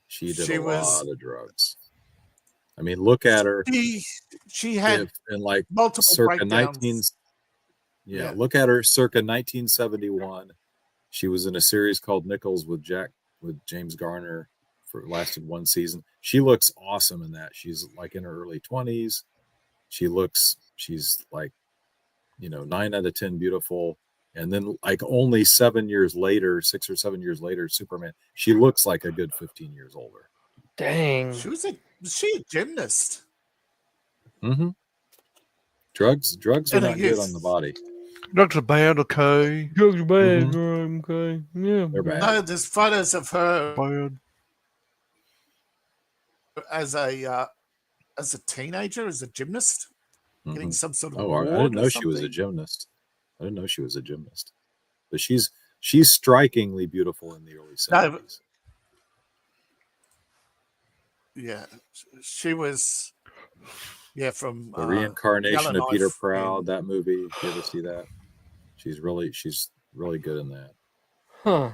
She did a lot of drugs. I mean, look at her. She had in like multiple circa breakdowns. Look at her circa 1971. She was in a series called Nichols with James Garner lasted one season. She looks awesome in that. She's like in her early 20s. She's like, 9 out of 10 beautiful. And then like only 7 years later, 6 or 7 years later, Superman, she looks like a good 15 years older. Dang. Was she a gymnast? Mm-hmm. Drugs are not good on the body. Drugs are bad, okay. Drugs are bad, okay. Yeah, they're bad. No, there's photos of her bad. As a teenager, as a gymnast, getting some sort of award. I didn't know she was a gymnast. But she's strikingly beautiful in the early 70s. Yeah, she was. Yeah, from the reincarnation of Peter Proud. That movie. You ever see that? She's really good in that. Huh.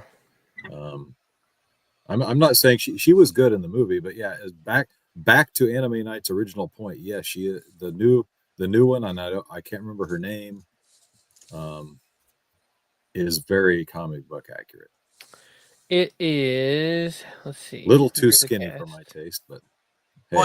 I'm not saying she was good in the movie, but yeah, back to Anime Night's original point. Yeah, she the new one, and I can't remember her name. Is very comic book accurate. It is. Let's see. Little too skinny for my taste, but. Hey.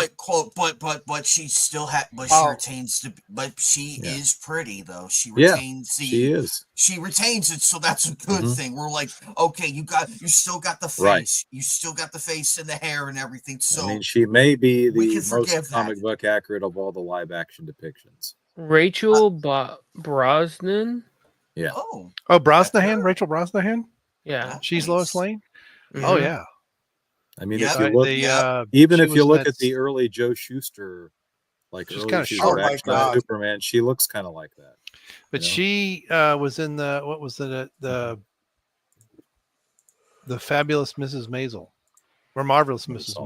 But she still she retains but she is pretty though. She retains she is. She retains it, so that's a good thing. We're like, okay, you still got the face, right. You still got the face and the hair and everything. So I mean, she may be the most comic book accurate of all the live action depictions. Rachel Brosnan. Yeah. Oh, Brosnahan, Rachel Brosnahan. Yeah, she's Lois Lane. Mm-hmm. Oh yeah. I mean, if you look, even if you look at the early Joe Schuster, like she's early kind of short, Superman, she looks kind of like that. But she was in the Fabulous Mrs. Maisel, or Marvelous Mrs.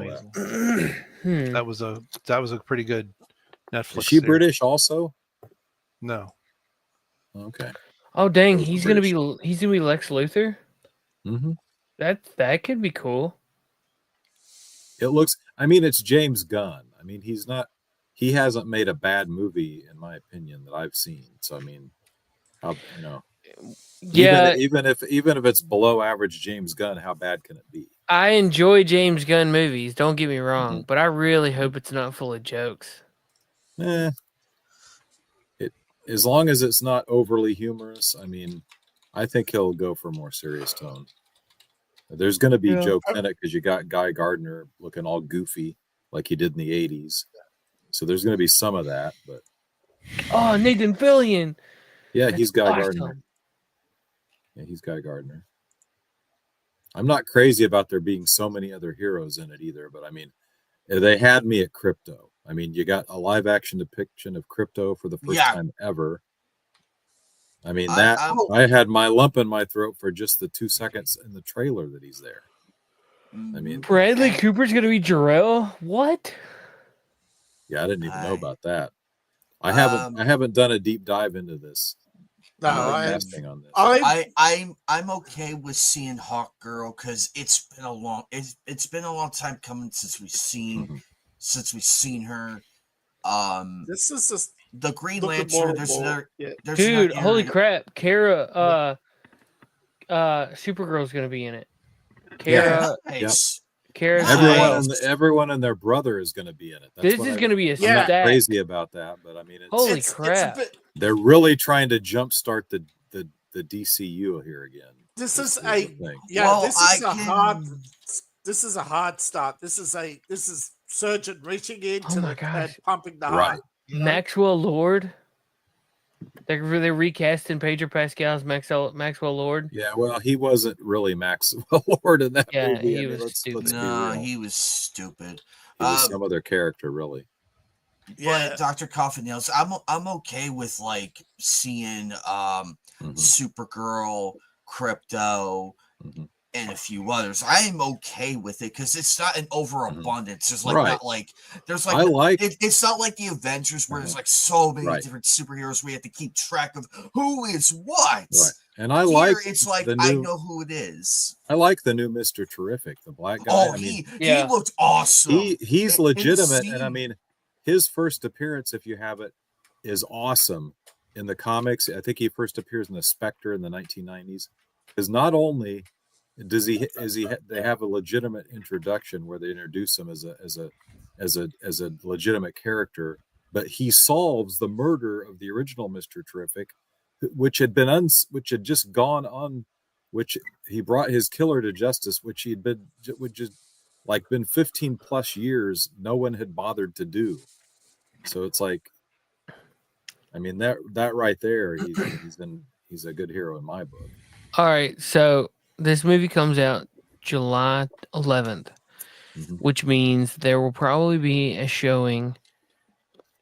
Maisel. That was a pretty good Netflix. Is she series. British also? No. Okay. Oh dang, he's gonna be Lex Luthor. Mm-hmm. That could be cool. It looks. I mean, it's James Gunn. I mean, he hasn't made a bad movie in my opinion that I've seen. So I mean, yeah. Even if it's below average James Gunn, how bad can it be? I enjoy James Gunn movies. Don't get me wrong, but I really hope it's not full of jokes. as long as it's not overly humorous, I mean, I think he'll go for a more serious tone. There's going to be Joe Kennett because you got Guy Gardner looking all goofy like he did in the 80s. So there's going to be some of that. But Nathan Fillion. Yeah, he's Guy Gardner. Yeah, he's Guy Gardner. I'm not crazy about there being so many other heroes in it either, but I mean, they had me at Crypto. I mean, you got a live action depiction of Crypto for the first time ever. I mean, I had my lump in my throat for just the 2 seconds in the trailer that he's there. I mean, Bradley Cooper's going to be Jor-El? What? Yeah, I didn't even know about that. I haven't done a deep dive into this. No, I'm okay with seeing Hawkgirl because it's been a long time coming since we've seen her. This is just the Green Lantern. Dude, holy crap! Kara, Supergirl's gonna be in it. Kara, everyone and their brother is gonna be in it. This is gonna be a I'm not crazy about that, but I mean, holy crap! They're really trying to jumpstart the DCU here again. This is This is a hard start. This is Surgeon reaching into and pumping the heart. You know? Maxwell Lord. They're recasting Pedro Pascal's Maxwell Lord. Yeah, well, he wasn't really Maxwell Lord in that movie. He was stupid. He was stupid. He was some other character, really. But Dr. Coffin Nails, I'm okay with like seeing Supergirl, Crypto, and a few others. I am okay with it because it's not an overabundance. There's it's not like the Avengers where there's like so many different superheroes we have to keep track of who is what. Right. And I I know who it is. I like the new Mr. Terrific, the black guy. Oh, he looked awesome. He's legitimate, and I mean, his first appearance, if you have it, is awesome in the comics. I think he first appears in the Spectre in the 1990s. Because not only they have a legitimate introduction where they introduce him as a legitimate character, but he solves the murder of the original Mr. Terrific, which had just gone on, which he brought his killer to justice, which been 15 plus years no one had bothered to do. So it's like, I mean, that right there, he's a good hero in my book. All right, so this movie comes out July 11th, which means there will probably be a showing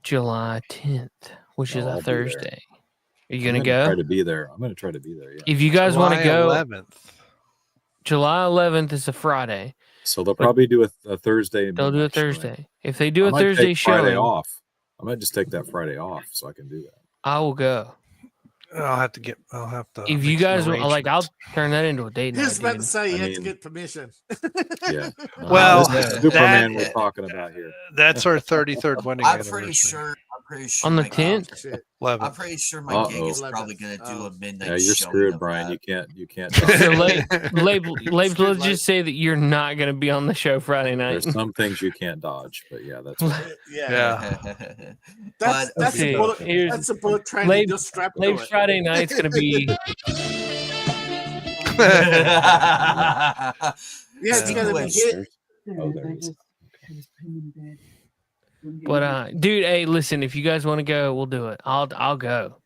July 10th, which is a Thursday. Are you going to go? Try to be there. I'm going to try to be there. Yeah. If you guys want to go, 11th. July 11th is a Friday. So they'll probably do a Thursday. They'll do a Thursday. Showing. If they do a Thursday showing, off. I might just take that Friday off so I can do that. I will go. I'll have to. If you guys like, I'll turn that into a date night. He was about to say you had to get permission. Yeah. Well, Superman we're talking about here. That's our 33rd wedding I'm anniversary. pretty sure on the 10th. I'm pretty sure my gig is probably going to do a midnight. Yeah, you're screwed, Brian. You can't. So, let's just say that you're not going to be on the show Friday night. There's some things you can't dodge, but yeah, that's right. Yeah. That's a bullet train. Just strap to it. Friday night's going to be. It's going to be hit. Oh, there it is. But dude, hey, listen, if you guys want to go, we'll do it. I'll go.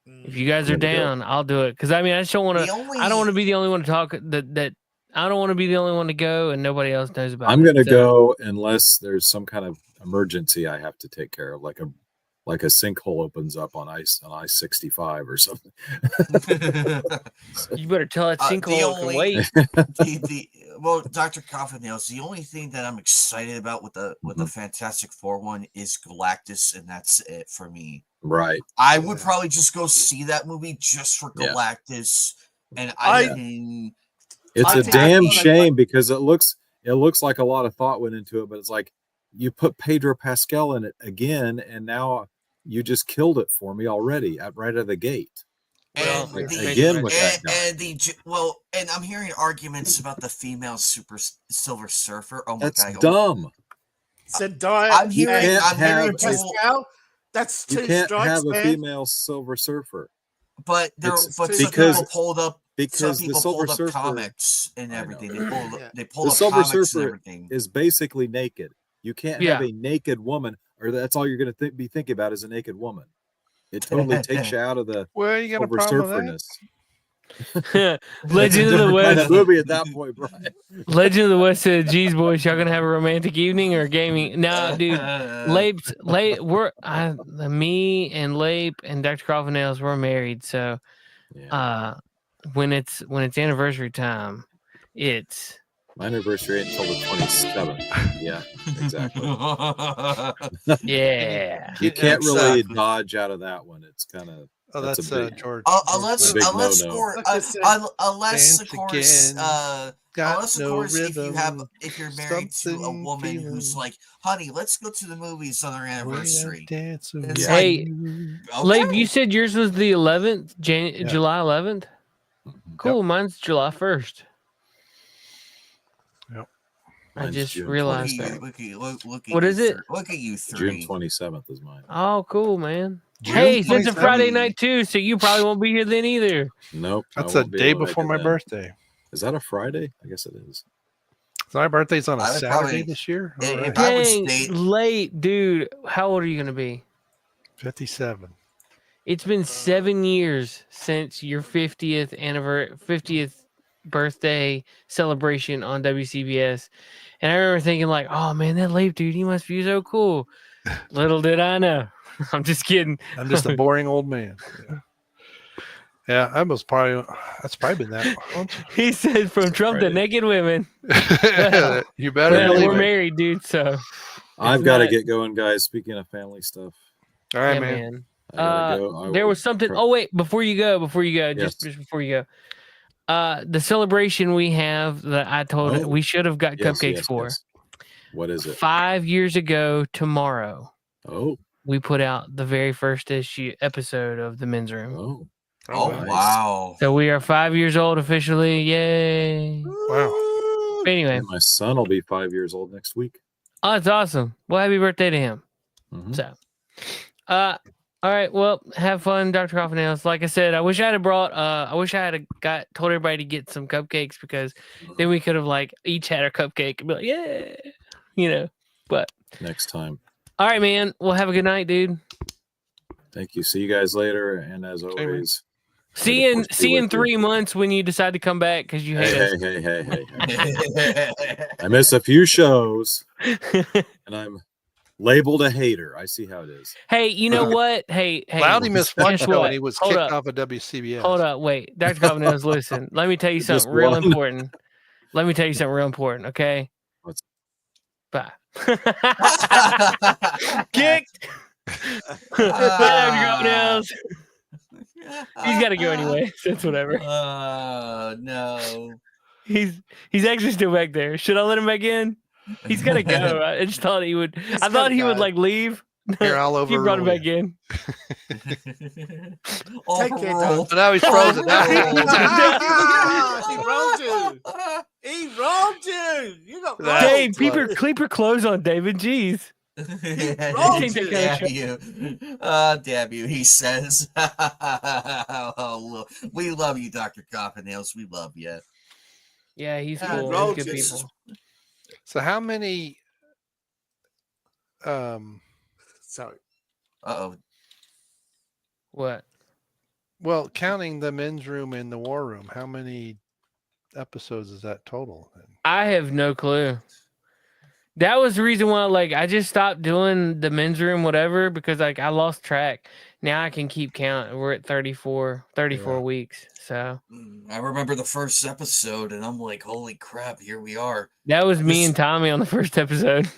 If you guys are down, I'll do it. Because I mean, I just don't want to. I don't want to be the only one to talk. That I don't want to be the only one to go, and nobody else knows about. I'm going to go unless there's some kind of emergency I have to take care of, like a sinkhole opens up on I-65 or something. You better tell that sinkhole can wait. Well, Dr. Coffin Nails, the only thing that I'm excited about with the Fantastic Four one is Galactus, and that's it for me. Right. I would probably just go see that movie just for Galactus, and it's a damn shame because it looks like a lot of thought went into it, but it's like you put Pedro Pascal in it again, and now you just killed it for me already right out of the gate. And I'm hearing arguments about the female Silver Surfer. Oh my god, that's dumb. Zendaya. I'm hearing Pascal. That's You two can't strikes, have a man. female Silver Surfer. But some people pulled up comics and everything. They pulled the up Silver comics and Surfer everything. is basically naked. You can't have a naked woman, or that's all you're going to be thinking about is a naked woman. It totally takes you out of the you got a Silver problem Surferness. Legend of the West movie at that point, Brian. Legend of the West said, "Geez, boys, y'all gonna have a romantic evening or gaming?" No, dude. Me and Lape and Dr. Coffin we're married, so when it's anniversary time, it's my anniversary until the 27th. Yeah, exactly. Yeah, you can't really dodge out of that one. It's kind of that's George. Unless of course, if you're married to a woman who's like, honey, let's go to the movies on our anniversary. Hey, Lape, you said yours was the 11th, July 11th. Cool, Yep. Mine's July 1st. Yep. I just realized that. Look what is it? Look at you three. June 27th is mine. Oh, cool, man. Hey, it's a Friday night too, so you probably won't be here then either. Nope. That's a day before my birthday. Is that a Friday? I guess it is. So my birthday's on a Saturday this year. If Dang, I would stay late, dude. How old are you gonna be? 57. It's been 7 years since your 50th birthday celebration on WCBS, and I remember thinking like, "Oh man, that Lape dude, he must be so cool." Little did I know. I'm just kidding. I'm just a boring old man. Yeah, that's probably been that long. He said from Trump to naked women. You better believe we're married, dude. So I've got to get going, guys. Speaking of family stuff. All right, man. I gotta go. There was something. Oh wait, before you go, Yes. just before you go, the celebration we have that I told we should have got cupcakes for. Yes. What is it? 5 years ago tomorrow. Oh. We put out the very first episode of the Men's Room. Oh, nice. Wow. So we are 5 years old officially. Yay. Wow. Anyway. And my son will be 5 years old next week. Oh, that's awesome. Well, happy birthday to him. Mm-hmm. So, all right. Well, have fun, Dr. Coffin. Like I said, I wish I had told everybody to get some cupcakes because then we could have each had our cupcake and be like, yeah, but next time. All right, man. Well, have a good night, dude. Thank you. See you guys later. And as always, see you in 3 months when you decide to come back because you hate us. Hey. I miss a few shows and I'm labeled a hater. I see how it is. Hey, you know what? Hey. Loudy missed one show and he was kicked off of WCBS. Hold up. Wait. Dr. Coffin, listen. Let me tell you something real important. Okay? Bye. Kicked. He's got to go anyway. That's whatever. No. He's actually still back there. Should I let him back in? He's got to go. I just thought he would. I thought he would leave. Here, all over. He brought him back in. But now he's frozen. He rolled you. He rolled you. You got rolled. Dave, keep your clothes on, David. Jeez. Damn you, he says. We love you, Dr. Coffin-Nails. We love you. Yeah, he's cool. He's good people. So how many sorry. Uh-oh. What? Well, counting the men's room and the war room, how many episodes is that total? I have no clue. That was the reason why, I just stopped doing the men's room, whatever, because, I lost track. Now I can keep count. We're at 34 weeks, so. I remember the first episode, and I'm like, holy crap, here we are. That was me and Tommy on the first episode.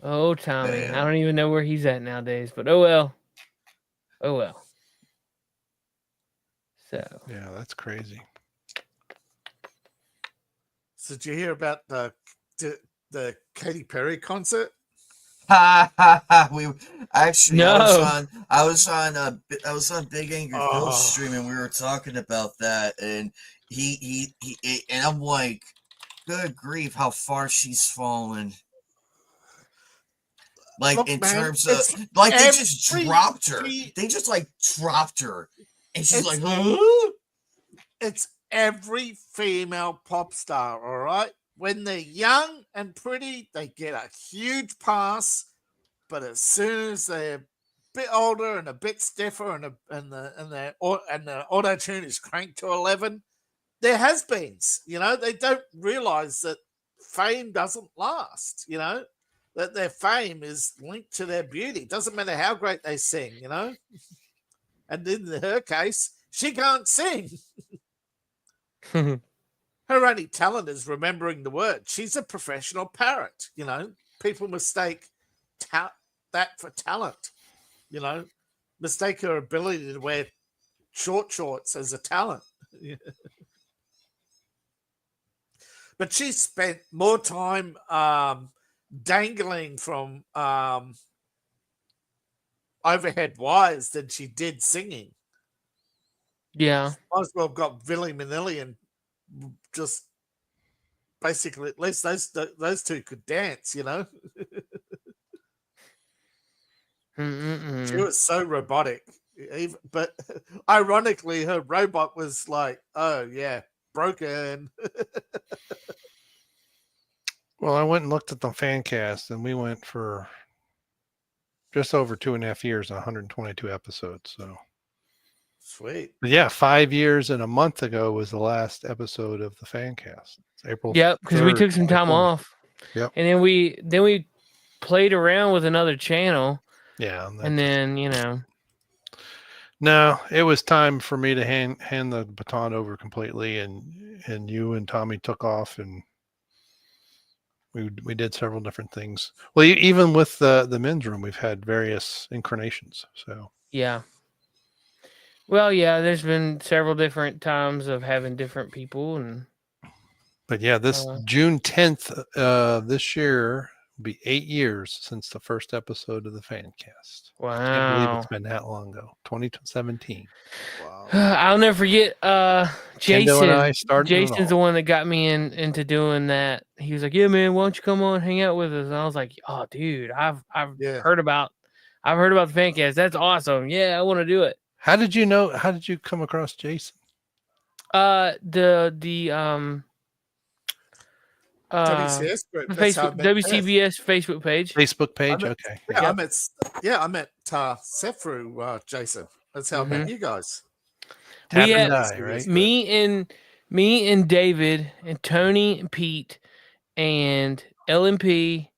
Oh, Tommy. Man. I don't even know where he's at nowadays, but oh well. So. Yeah, that's crazy. So did you hear about the Katy Perry concert? We actually, no. I was on Big Angry Phil's stream, and we were talking about that, and he and I'm like, Good grief, how far she's fallen. Like, Look, in man, terms of, like, they just dropped her. every- They just, like, dropped her. And she's It's- like, huh? It's every female pop star, all right? When they're young and pretty, they get a huge pass. But as soon as they're a bit older and a bit stiffer, and the auto tune is cranked to 11, there has beens. You know, they don't realize that fame doesn't last. You know, that their fame is linked to their beauty. Doesn't matter how great they sing. You know, and in her case, she can't sing. Her only talent is remembering the words. She's a professional parrot. You know, people mistake that for talent. You know, mistake her ability to wear short shorts as a talent. But she spent more time dangling from overhead wires than she did singing. Yeah. Might as well have got Billy Manilli and just basically, at least those two could dance, you know. She was so robotic. But ironically, her robot was like, oh yeah, broken. Well, I went and looked at the fan cast, and we went for just over 2.5 years, 122 episodes. So Sweet. but yeah, 5 years and a month ago was the last episode of the fan cast. It's April. Yep, because we 3rd, took some time 24th. off. Yep. And then we played around with another channel. Yeah. And then, you know. No, it was time for me to hand the baton over completely, and you and Tommy took off, and we did several different things. Well, even with the men's room, we've had various incarnations. So Yeah. Well, yeah, there's been several different times of having different people, but yeah, this June 10th this year will be 8 years since the first episode of the fan cast. Wow. I can't believe it's been that long ago. 2017. Wow. I'll never forget Jason. And I started Jason's the one that got me into doing that. He was like, "Yeah, man, why don't you come on, hang out with us?" And I was like, "Oh, dude, I've heard about the fan cast. That's awesome. Yeah, I want to do it." How did you know? How did you come across Jason? WCS group. WCBS Facebook page. Facebook page. Okay. Yeah, I met Seth through Jason. That's how I met you guys. We had, right? Me and David and Tony and Pete and LMP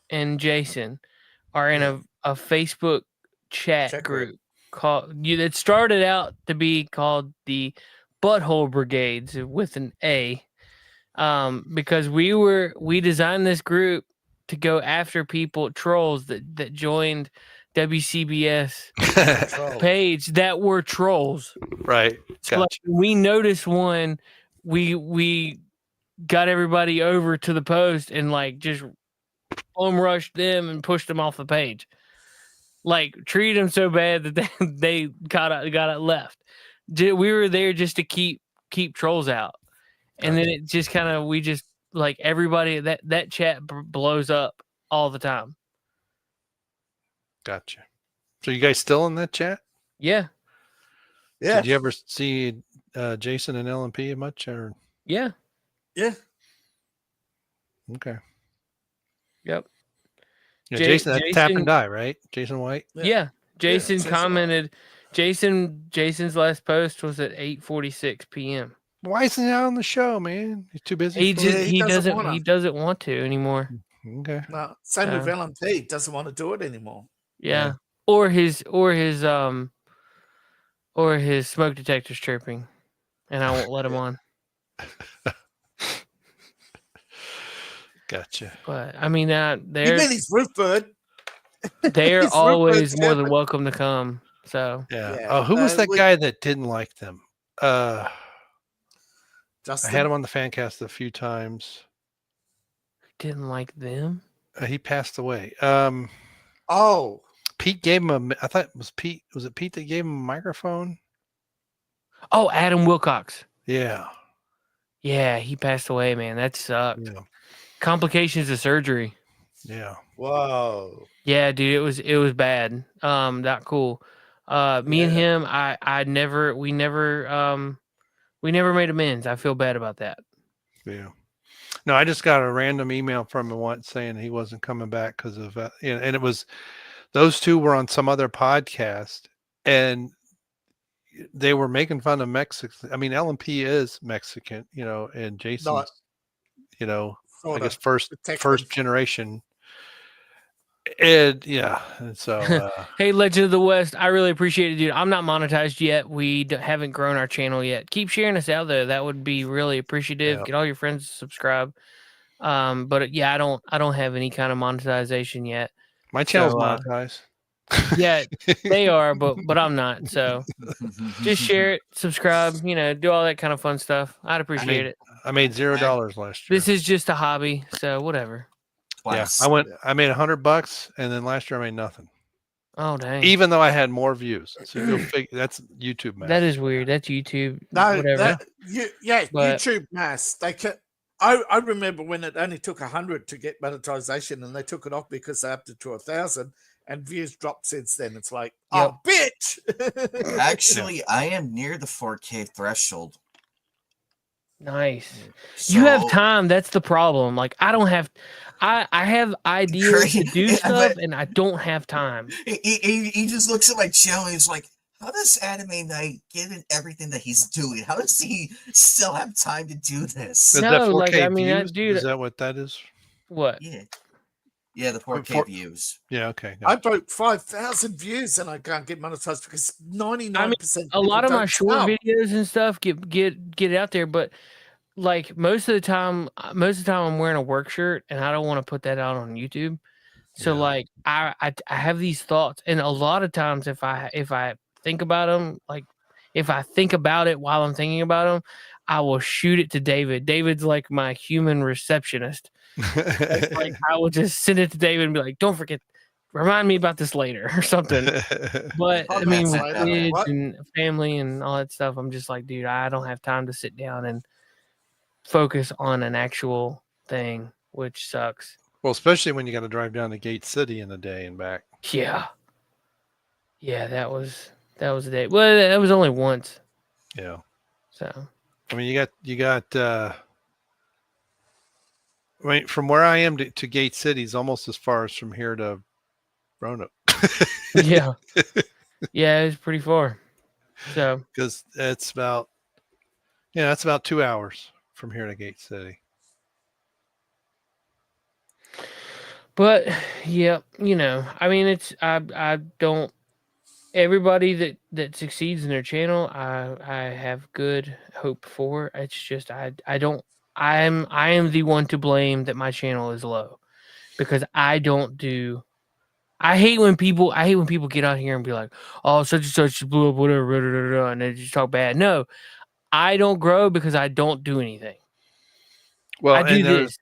and Jason are in a Facebook chat group called. It started out to be called the Butthole Brigades with an A, because we designed this group to go after trolls that joined WCBS page that were trolls. Right. So like, we noticed one, we got everybody over to the post and like just rushed them and pushed them off the page. Like treated them so bad that they got it left. We were there just to keep trolls out. And then it just kind of, we just like everybody that chat blows up all the time. Gotcha. So you guys still in that chat? Yeah. Yeah. Did you ever see Jason and LMP much? Or yeah. Okay. Yep. Yeah, Jason, Tap and Die, right? Jason White. Yeah. Jason commented. Jason's last post was at 8:46 p.m. Why isn't he on the show, man? He's too busy. He doesn't want to anymore. Okay. No, same with LMP. Doesn't want to do it anymore. Yeah. Or his smoke detector's chirping, and I won't let him on. Gotcha. But I mean, You mean his roof bird? They're always more than welcome to come. So yeah. Oh, who was that guy that didn't like them? Justin? I had him on the fan cast a few times. Didn't like them. He passed away. Oh, Pete gave him I thought it was Pete. Was it Pete that gave him a microphone? Oh, Adam Wilcox. Yeah. Yeah, he passed away, man. That sucked. Yeah. Complications of surgery. Yeah. Whoa. Yeah, dude, it was bad. Not cool. Me and him, we never made amends. I feel bad about that. Yeah. No, I just got a random email from him once saying he wasn't coming back because of, and it was, those two were on some other podcast and they were making fun of Mexico. I mean, LMP is Mexican, and Jason's, I guess first generation. And so hey, Legend of the West, I really appreciate it, dude. I'm not monetized yet. We haven't grown our channel yet. Keep sharing us out there. That would be really appreciative. Yeah. Get all your friends to subscribe. But yeah, I don't have any kind of monetization yet. My channel's monetized. Yeah, they are, but I'm not. So just share it, subscribe, do all that kind of fun stuff. I'd appreciate it. I made $0 last year. This is just a hobby, so whatever. Yeah, I made $100, and then last year I made nothing. Oh dang! Even though I had more views, so you'll figure that's YouTube math. That is weird. That's YouTube. No, whatever. YouTube math. I remember when it only took 100 to get monetization, and they took it off because they upped it to 1,000, and views dropped since then. It's like, oh, bitch! Actually, I am near the 4K threshold. Nice. So, you have time. That's the problem. Like I don't have. I have ideas to do stuff, and I don't have time. He just looks at my channel and he's like, how does Anime Night, given everything that he's doing, how does he still have time to do this? Is that 4K views? Is that what that is? What? Yeah, the 4K views. Yeah, okay. I broke 5,000 views and I can't get monetized because 99%. A lot of my short videos and stuff get out there, but like most of the time I'm wearing a work shirt and I don't want to put that out on YouTube. So like I have these thoughts, and a lot of times if I think about them, like if I think about it while I'm thinking about them, I will shoot it to David. David's like my human receptionist. Like I will just send it to David and be like, don't forget, remind me about this later or something. But I mean, with kids and family and all that stuff, I'm just like, dude, I don't have time to sit down and focus on an actual thing, which sucks. Well, especially when you got to drive down to Gate City in a day and back. Yeah, that was a day. Well, that was only once. Yeah. So I mean, you got I mean, from where I am to Gate City is almost as far as from here to Roanoke. Yeah, it's pretty far. So because it's about it's about 2 hours from here to Gate City. But yeah, I mean, it's I don't. Everybody that succeeds in their channel, I have good hope for. It's just I am the one to blame that my channel is low, because I don't do. I hate when people get out here and be like, oh, such and such blew up, whatever, and they just talk bad. No, I don't grow because I don't do anything. Well, I do this.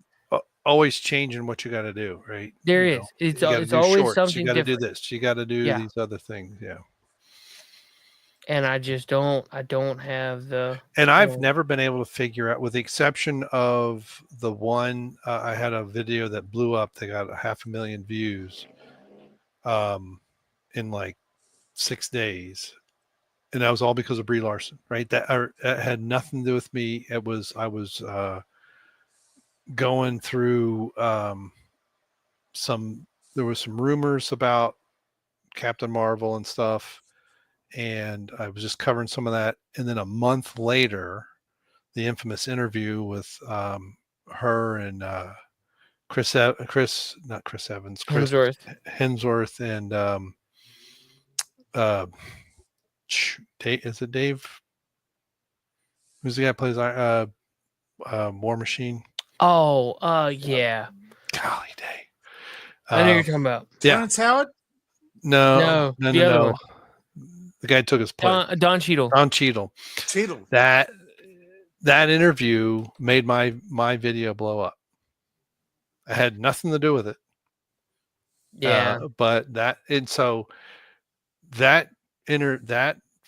Always changing what you got to do, right? There is. It's always shorts. Something you got to do different. this. You got to do these other things. Yeah. And I just don't. I don't have the. And I've never been able to figure out, with the exception of the one I had a video that blew up. They got 500,000 views, in like 6 days, and that was all because of Brie Larson, right? That had nothing to do with me. I was going through there was some rumors about Captain Marvel and stuff, and I was just covering some of that. And then a month later, the infamous interview with her and Hemsworth and is it Dave? Who's the guy who plays War Machine? Oh, yeah. Golly day. I know you're talking about. Terrence Howard? No. The guy took his place. Don Cheadle. Don Cheadle. That interview made my video blow up. I had nothing to do with it. Yeah. But that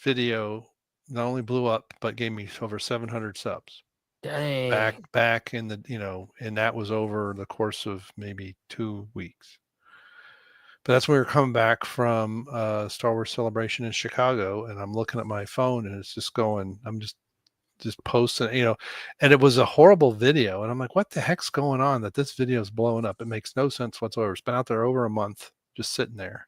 video not only blew up, but gave me over 700 subs. Dang. back in the, and that was over the course of maybe 2 weeks. But that's when we were coming back from Star Wars Celebration in Chicago, and I'm looking at my phone, and it's just going. I'm just posting, and it was a horrible video, and I'm like, what the heck's going on? That this video is blowing up. It makes no sense whatsoever. It's been out there over a month, just sitting there.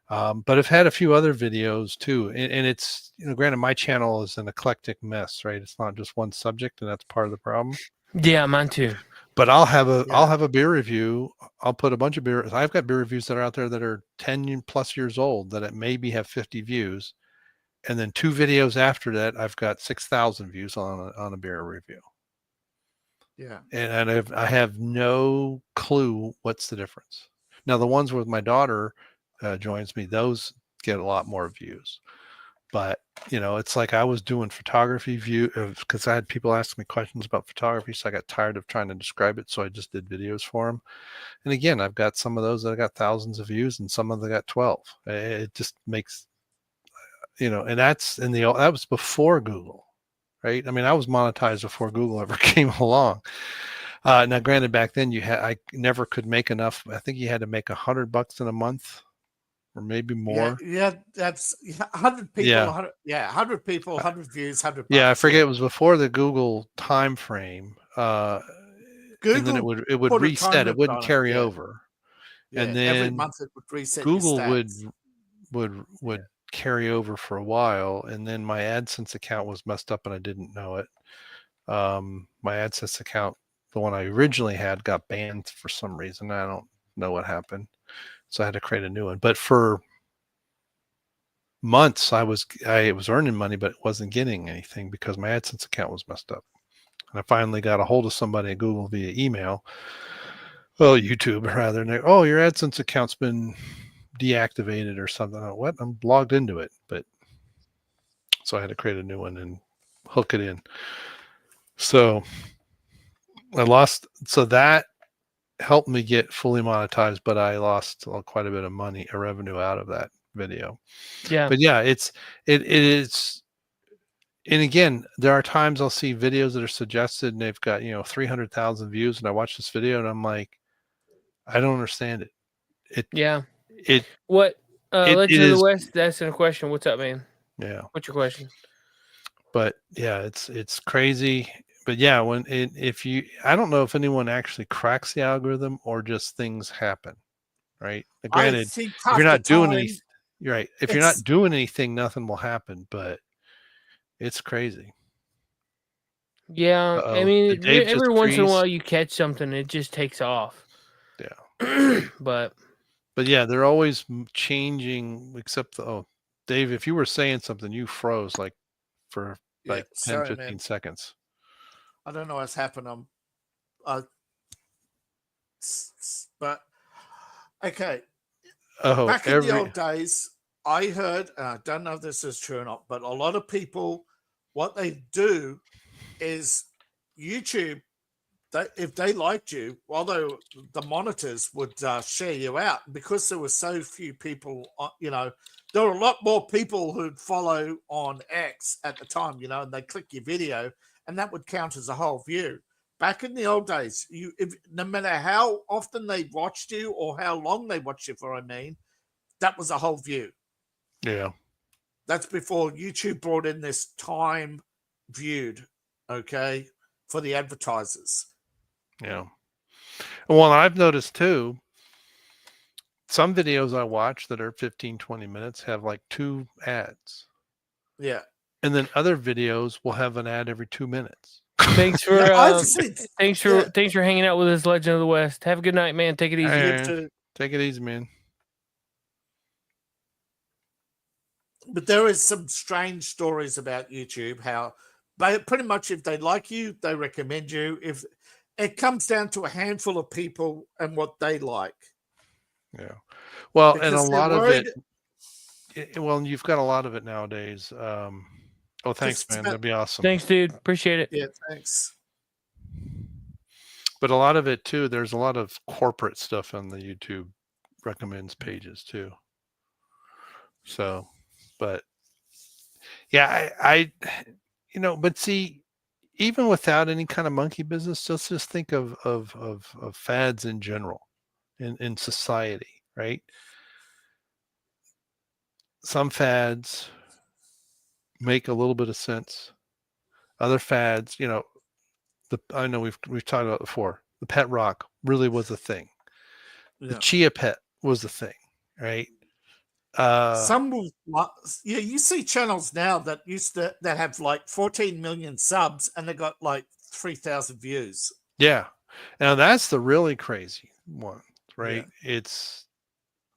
But I've had a few other videos too, and it's granted my channel is an eclectic mess, right? It's not just one subject, and that's part of the problem. Yeah, mine too. But I'll have a beer review. I'll put a bunch of beers. I've got beer reviews that are out there that are 10 plus years old that it maybe have 50 views. And then 2 videos after that, I've got 6,000 views on a beer review. Yeah. And I have no clue what's the difference. Now, the ones with my daughter joins me, those get a lot more views. But, it's like I was doing photography because I had people ask me questions about photography. So I got tired of trying to describe it. So I just did videos for them. And again, I've got some of those that got thousands of views and some of them got 12. It just makes, and that was before Google, right? I mean, I was monetized before Google ever came along. Now, granted, back then I never could make enough. I think you had to make $100 in a month. Or maybe more. Yeah, that's 100 people. Yeah. 100 people, 100 views, 100 bucks. Yeah, I forget. It was before the Google time frame. Google, and then it would reset. It wouldn't carry over. Yeah, and then every month it would reset. Google would carry over for a while, and then my AdSense account was messed up, and I didn't know it. My AdSense account, the one I originally had, got banned for some reason. I don't know what happened. So I had to create a new one. But for months, I was earning money, but wasn't getting anything because my AdSense account was messed up. And I finally got a hold of somebody at Google via email. Well, YouTube rather. And your AdSense account's been deactivated or something. What? I'm logged into it. But so I had to create a new one and hook it in. So I lost. So that helped me get fully monetized, but I lost quite a bit of money or revenue out of that video. Yeah. But yeah, it is. And again, there are times I'll see videos that are suggested and they've got, 300,000 views. And I watch this video and I'm like, I don't understand it. Legend of the West, that's in a question. What's up, man? Yeah. What's your question? But yeah, it's crazy. But yeah, I don't know if anyone actually cracks the algorithm or just things happen, right? Granted, if you're not doing anything, you're right. If you're not doing anything, nothing will happen. But it's crazy. Yeah, I mean, every once in a while you catch something, it just takes off. Yeah, but yeah, they're always changing. Except Dave, if you were saying something, you froze for 10, 15 seconds. I don't know what's happened. But okay. Back in the old days, I heard, and I don't know if this is true or not, but a lot of people, what they do is YouTube, if they liked you, although the monitors would share you out, because there were so few people, there were a lot more people who'd follow on X at the time, and they click your video, and that would count as a whole view. Back in the old days, no matter how often they watched you or how long they watched you for, that was a whole view. Yeah. That's before YouTube brought in this time viewed, okay, for the advertisers. Yeah. Well, I've noticed too, some videos I watch that are 15, 20 minutes have 2 ads. Yeah. And then other videos will have an ad every 2 minutes. Thanks for thanks for hanging out with us, Legend of the West. Have a good night, man. Take it easy. Take it easy, man. But there is some strange stories about YouTube, how pretty much if they like you, they recommend you. If it comes down to a handful of people and what they like. Yeah. Well, because and a lot of it, well, you've got a lot of it nowadays. Thanks, man. That'd be awesome. Thanks, dude. Appreciate it. Yeah, thanks. But a lot of it too, there's a lot of corporate stuff on the YouTube recommends pages too. So, but yeah, I but see, even without any kind of monkey business, just think of fads in general in society, right? Some fads make a little bit of sense. Other fads, I know we've talked about it before. The pet rock really was a thing. The chia pet was a thing, right? Some will, you see channels now that have like 14 million subs and they got like 3,000 views. Yeah, now that's the really crazy one, right? Yeah. It's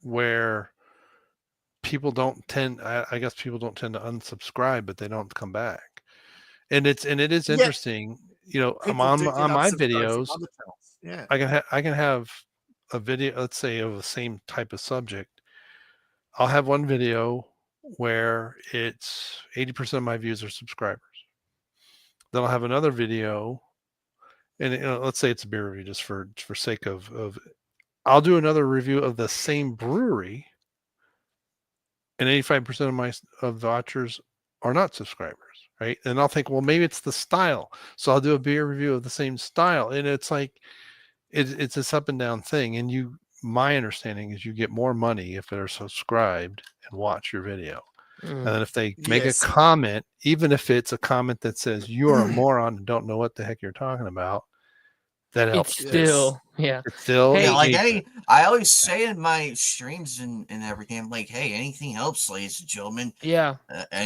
where people don't tend. I guess people don't tend to unsubscribe, but they don't come back. And it is interesting. I'm on my videos. Yeah, I can have a video, let's say, of the same type of subject. I'll have one video where it's 80% of my views are subscribers. Then I'll have another video, and let's say it's a beer review, just for sake of I'll do another review of the same brewery, and 85% of the watchers are not subscribers, right? And I'll think, well, maybe it's the style, so I'll do a beer review of the same style, and it's like it's this up and down thing. And my understanding is you get more money if they're subscribed and watch your video. And then if they make a comment, even if it's a comment that says you're a moron and don't know what the heck you're talking about, that helps. It's still, It's still. Hey, like I always say in my streams and everything, I'm like, hey, anything helps, ladies and gentlemen. Yeah.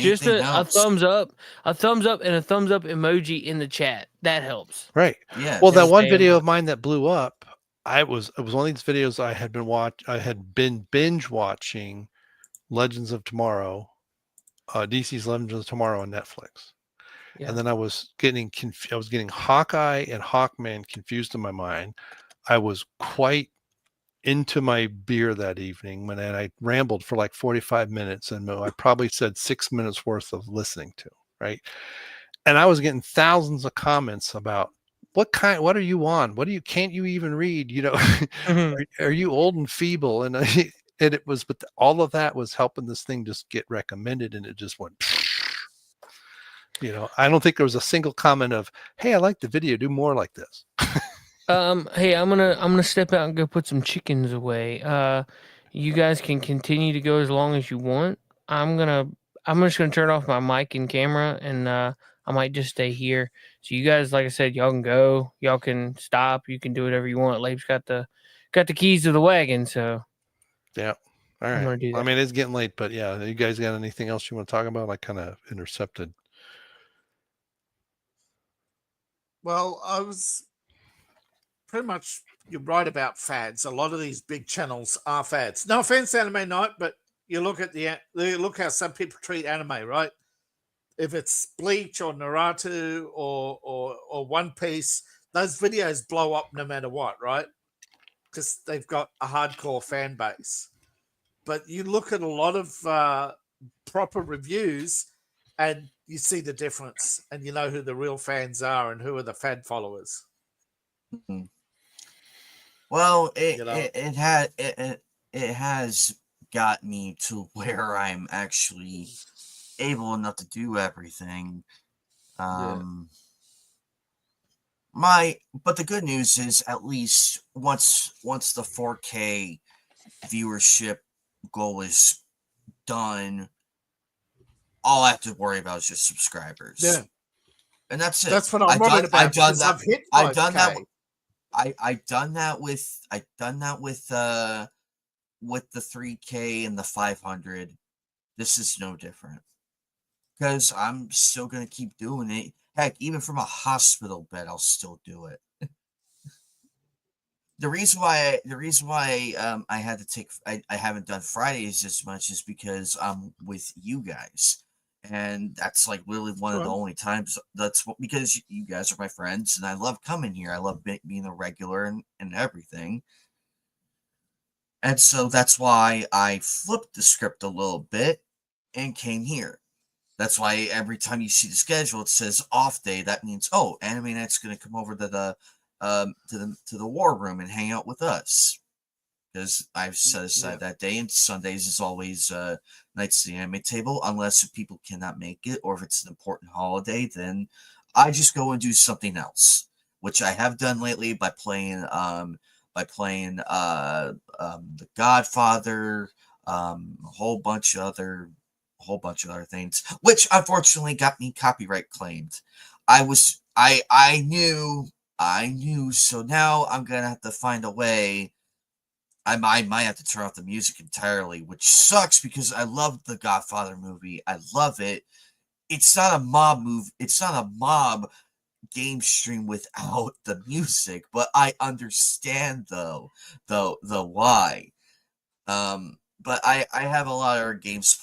Just a thumbs up, and a thumbs up emoji in the chat. That helps. Right. Yeah. Well, that one video of mine that blew up, it was one of these videos I had been binge watching Legends of Tomorrow, DC's Legends of Tomorrow on Netflix. Yeah. And then I was getting Hawkeye and Hawkman confused in my mind. I was quite into my beer that evening and I rambled for like 45 minutes, and I probably said 6 minutes worth of listening to, right? And I was getting thousands of comments about what are you on? Can't you even read? Are you old and feeble? And it was, but all of that was helping this thing just get recommended, and it just went. I don't think there was a single comment of, "Hey, I like the video. Do more like this." Hey, I'm gonna step out and go put some chickens away. You guys can continue to go as long as you want. I'm just gonna turn off my mic and camera, and I might just stay here. So you guys, like I said, y'all can go. Y'all can stop. You can do whatever you want. Labe's got the keys to the wagon. So yeah. All right. I mean, it's getting late, but yeah, you guys got anything else you want to talk about? I kind of intercepted. Well, I was pretty much, you're right about fads. A lot of these big channels are fads. No offense, Anime Night, but you look at look how some people treat anime, right? If it's Bleach or Naruto or One Piece, those videos blow up no matter what, right? Because they've got a hardcore fan base. But you look at a lot of proper reviews and you see the difference, and you know who the real fans are and who are the fan followers. Mm-hmm. Well, it has got me to where I'm actually able enough to do everything. But the good news is, at least once the 4K viewership goal is done, all I have to worry about is just subscribers. Yeah, and that's it. That's what I'm worried about. I've done that with the 3K and the 500. This is no different, because I'm still gonna keep doing it. Heck, even from a hospital bed, I'll still do it. The reason why I had to take I haven't done Fridays as much is because I'm with you guys, and that's like literally one of the only times. Because you guys are my friends, and I love coming here. I love being a regular and everything. And so that's why I flipped the script a little bit and came here. That's why every time you see the schedule, it says off day. That means, oh, Anime Night's going to come over to the war room and hang out with us, because I've set aside that day. And Sundays is always nights at the anime table, unless if people cannot make it, or if it's an important holiday, then I just go and do something else, which I have done lately by playing The Godfather, a whole bunch of other things, which unfortunately got me copyright claimed. I knew, so now I'm gonna have to find a way. I might have to turn off the music entirely, which sucks because I love the Godfather movie. I love it. It's not a mob move. It's not a mob game stream without the music, but I understand the why. But I have a lot of our games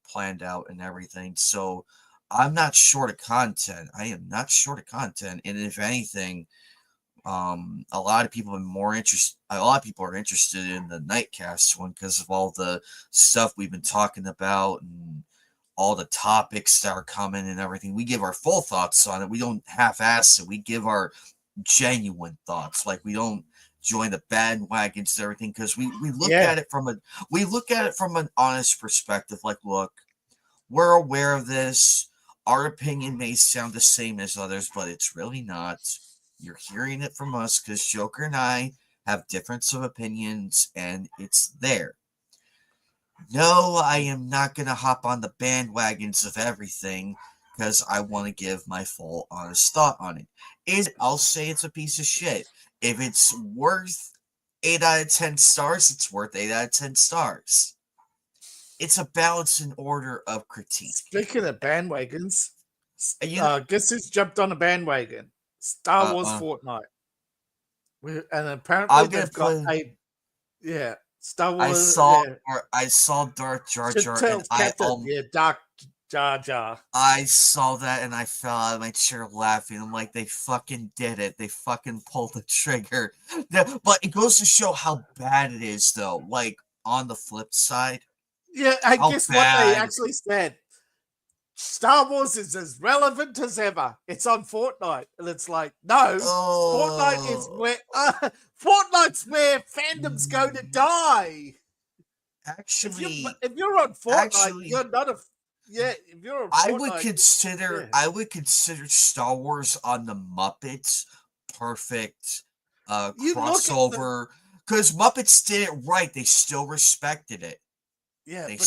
planned out and everything, so I'm not short of content. I am not short of content, and if anything, a lot of people are interested in the Nightcast one because of all the stuff we've been talking about and all the topics that are coming and everything. We give our full thoughts on it. We don't half-ass it. We give our genuine thoughts. Like, we don't join the bandwagons and everything, because we look at it from an honest perspective. Like, look, we're aware of this. Our opinion may sound the same as others, but it's really not. You're hearing it from us because Joker and I have difference of opinions, and it's there. No, I am not going to hop on the bandwagons of everything because I want to give my full honest thought on it. I'll say it's a piece of shit. If it's worth 8 out of 10 stars, it's worth 8 out of 10 stars. It's a balance and order of critique. Speaking of bandwagons, guess who's jumped on a bandwagon? Star Wars Fortnite. And apparently they've got Star Wars. I saw Darth Jar Jar, and Darth Jar Jar. I saw that and I fell out of my chair laughing. I'm like, they fucking did it. They fucking pulled the trigger. But it goes to show how bad it is, though. Like, on the flip side. Yeah, I guess what they actually said. Star Wars is as relevant as ever. It's on Fortnite. And it's like, no, Fortnite is where Fortnite's where fandoms go to die. Actually, if you're on Fortnite, you're not a if you're on Fortnite, I would consider Star Wars on the Muppets perfect crossover, because Muppets did it right. They still respected it. Yeah, you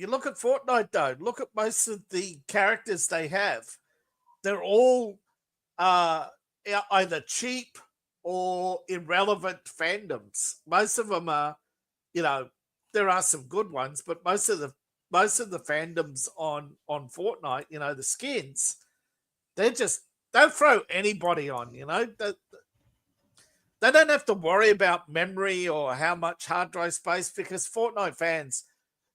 look at Fortnite, though. Look at most of the characters they have. They're all either cheap or irrelevant fandoms. Most of them are, there are some good ones, but most of the fandoms on Fortnite, the skins, they'll throw anybody on. They don't have to worry about memory or how much hard drive space, because Fortnite fans.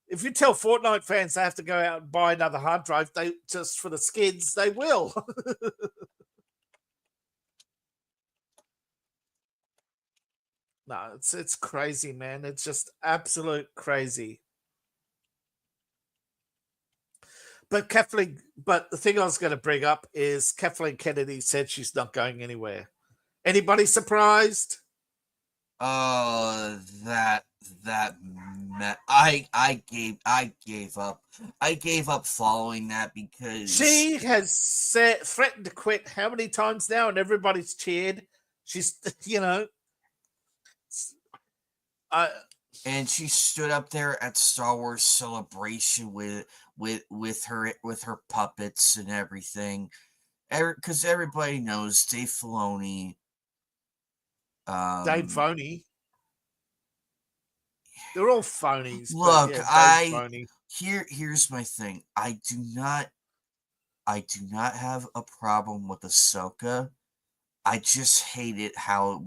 If you tell Fortnite fans they have to go out and buy another hard drive, they just for the skins, they will. No, it's crazy, man. It's just absolute crazy. But the thing I was going to bring up is Kathleen Kennedy said she's not going anywhere. Anybody surprised? I gave up. I gave up following that because she has threatened to quit how many times now, and everybody's cheered. She's, and she stood up there at Star Wars Celebration with her puppets and everything, because everybody knows Dave Filoni. Dave Filoni. They're all phonies. Look, here's my thing. I do not have a problem with Ahsoka. I just hated how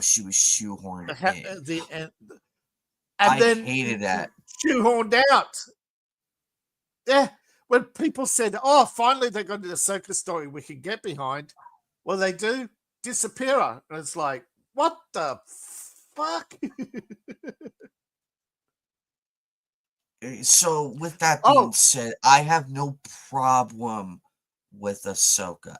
she was shoehorned in. And then hated that. Shoehorned out. Yeah. When people said, "Oh, finally they got an Ahsoka story we can get behind," well, they do disappear her, and it's like, what the fuck? So, with that being said, I have no problem with Ahsoka.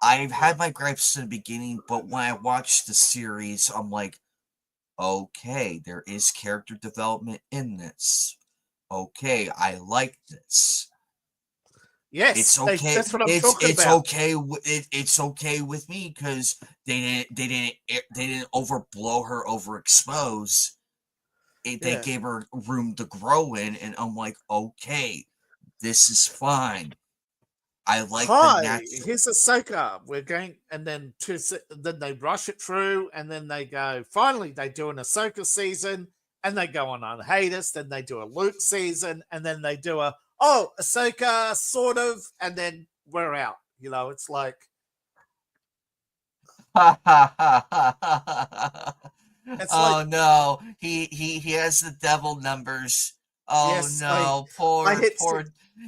I've had my gripes in the beginning, but when I watched the series, I'm like, okay, there is character development in this. Okay, I like this. Yes, It's okay. that's what I'm talking It's about. okay. It's okay with me because they didn't overblow her, overexpose. They Yeah. gave her room to grow in, and I'm like, okay, this is fine. I like the Hi, natural. here's Ahsoka. We're going, and then then they rush it through, and then they go. Finally, they do an Ahsoka season, and they go on hiatus. Then they do a Luke season, and then they do a Ahsoka sort of, and then we're out. You know, it's like it's Oh like no, he has the devil numbers. Oh yes, no, I poor hit poor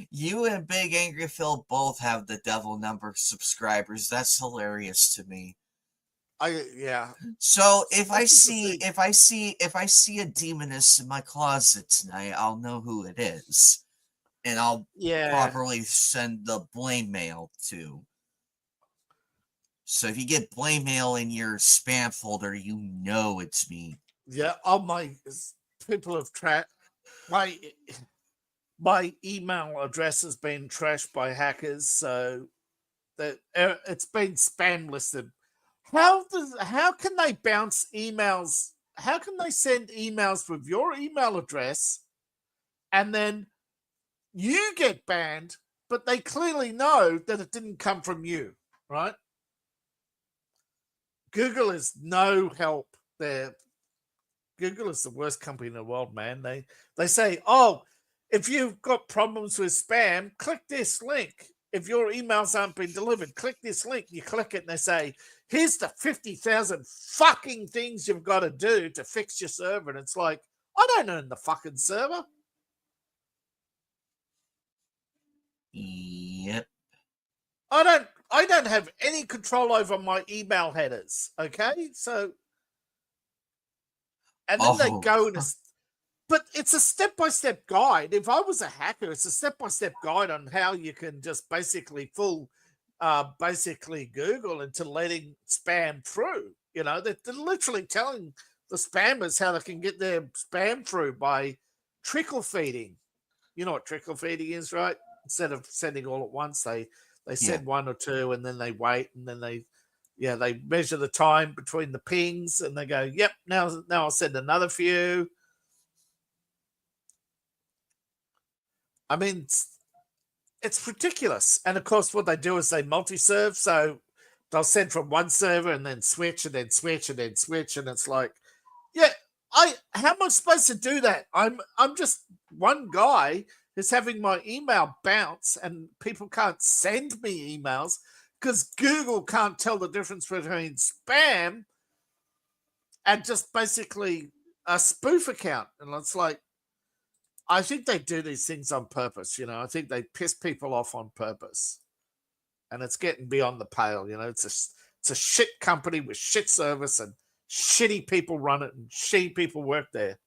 you and Big Angry Phil both have the devil number subscribers. That's hilarious to me. yeah. So This is the thing. if I see a demoness in my closet tonight, I'll know who it is, and I'll Yeah, properly send the blame mail to. So if you get blame mail in your spam folder, you know it's me. yeah. All my people have tracked my email address has been trashed by hackers, so that it's been spam listed. How can they bounce emails? How can they send emails with your email address and then you get banned, but they clearly know that it didn't come from you, right? Google is no help there. Google is the worst company in the world, man. They say, oh, if you've got problems with spam, click this link. If your emails aren't being delivered, click this link. You click it and they say, here's the 50,000 fucking things you've got to do to fix your server. And it's like, I don't own the fucking server. Yep. I don't have any control over my email headers. Okay. So, and then they go and but it's a step-by-step guide. If I was a hacker, it's a step-by-step guide on how you can just basically basically Google into letting spam through. You know, they're literally telling the spammers how they can get their spam through by trickle feeding. You know what trickle feeding is, right? Instead of sending all at once, they send one or two and then they wait and then they measure the time between the pings and they go, yep, now I'll send another few. I mean, it's ridiculous. And of course, what they do is they multi-serve. So they'll send from one server and then switch and then switch and then switch. And it's like, yeah, how am I supposed to do that? I'm just one guy who's having my email bounce and people can't send me emails because Google can't tell the difference between spam and just basically a spoof account. And it's like, I think they do these things on purpose, you know. I think they piss people off on purpose. And it's getting beyond the pale, you know. It's a shit company with shit service and shitty people run it and shitty people work there.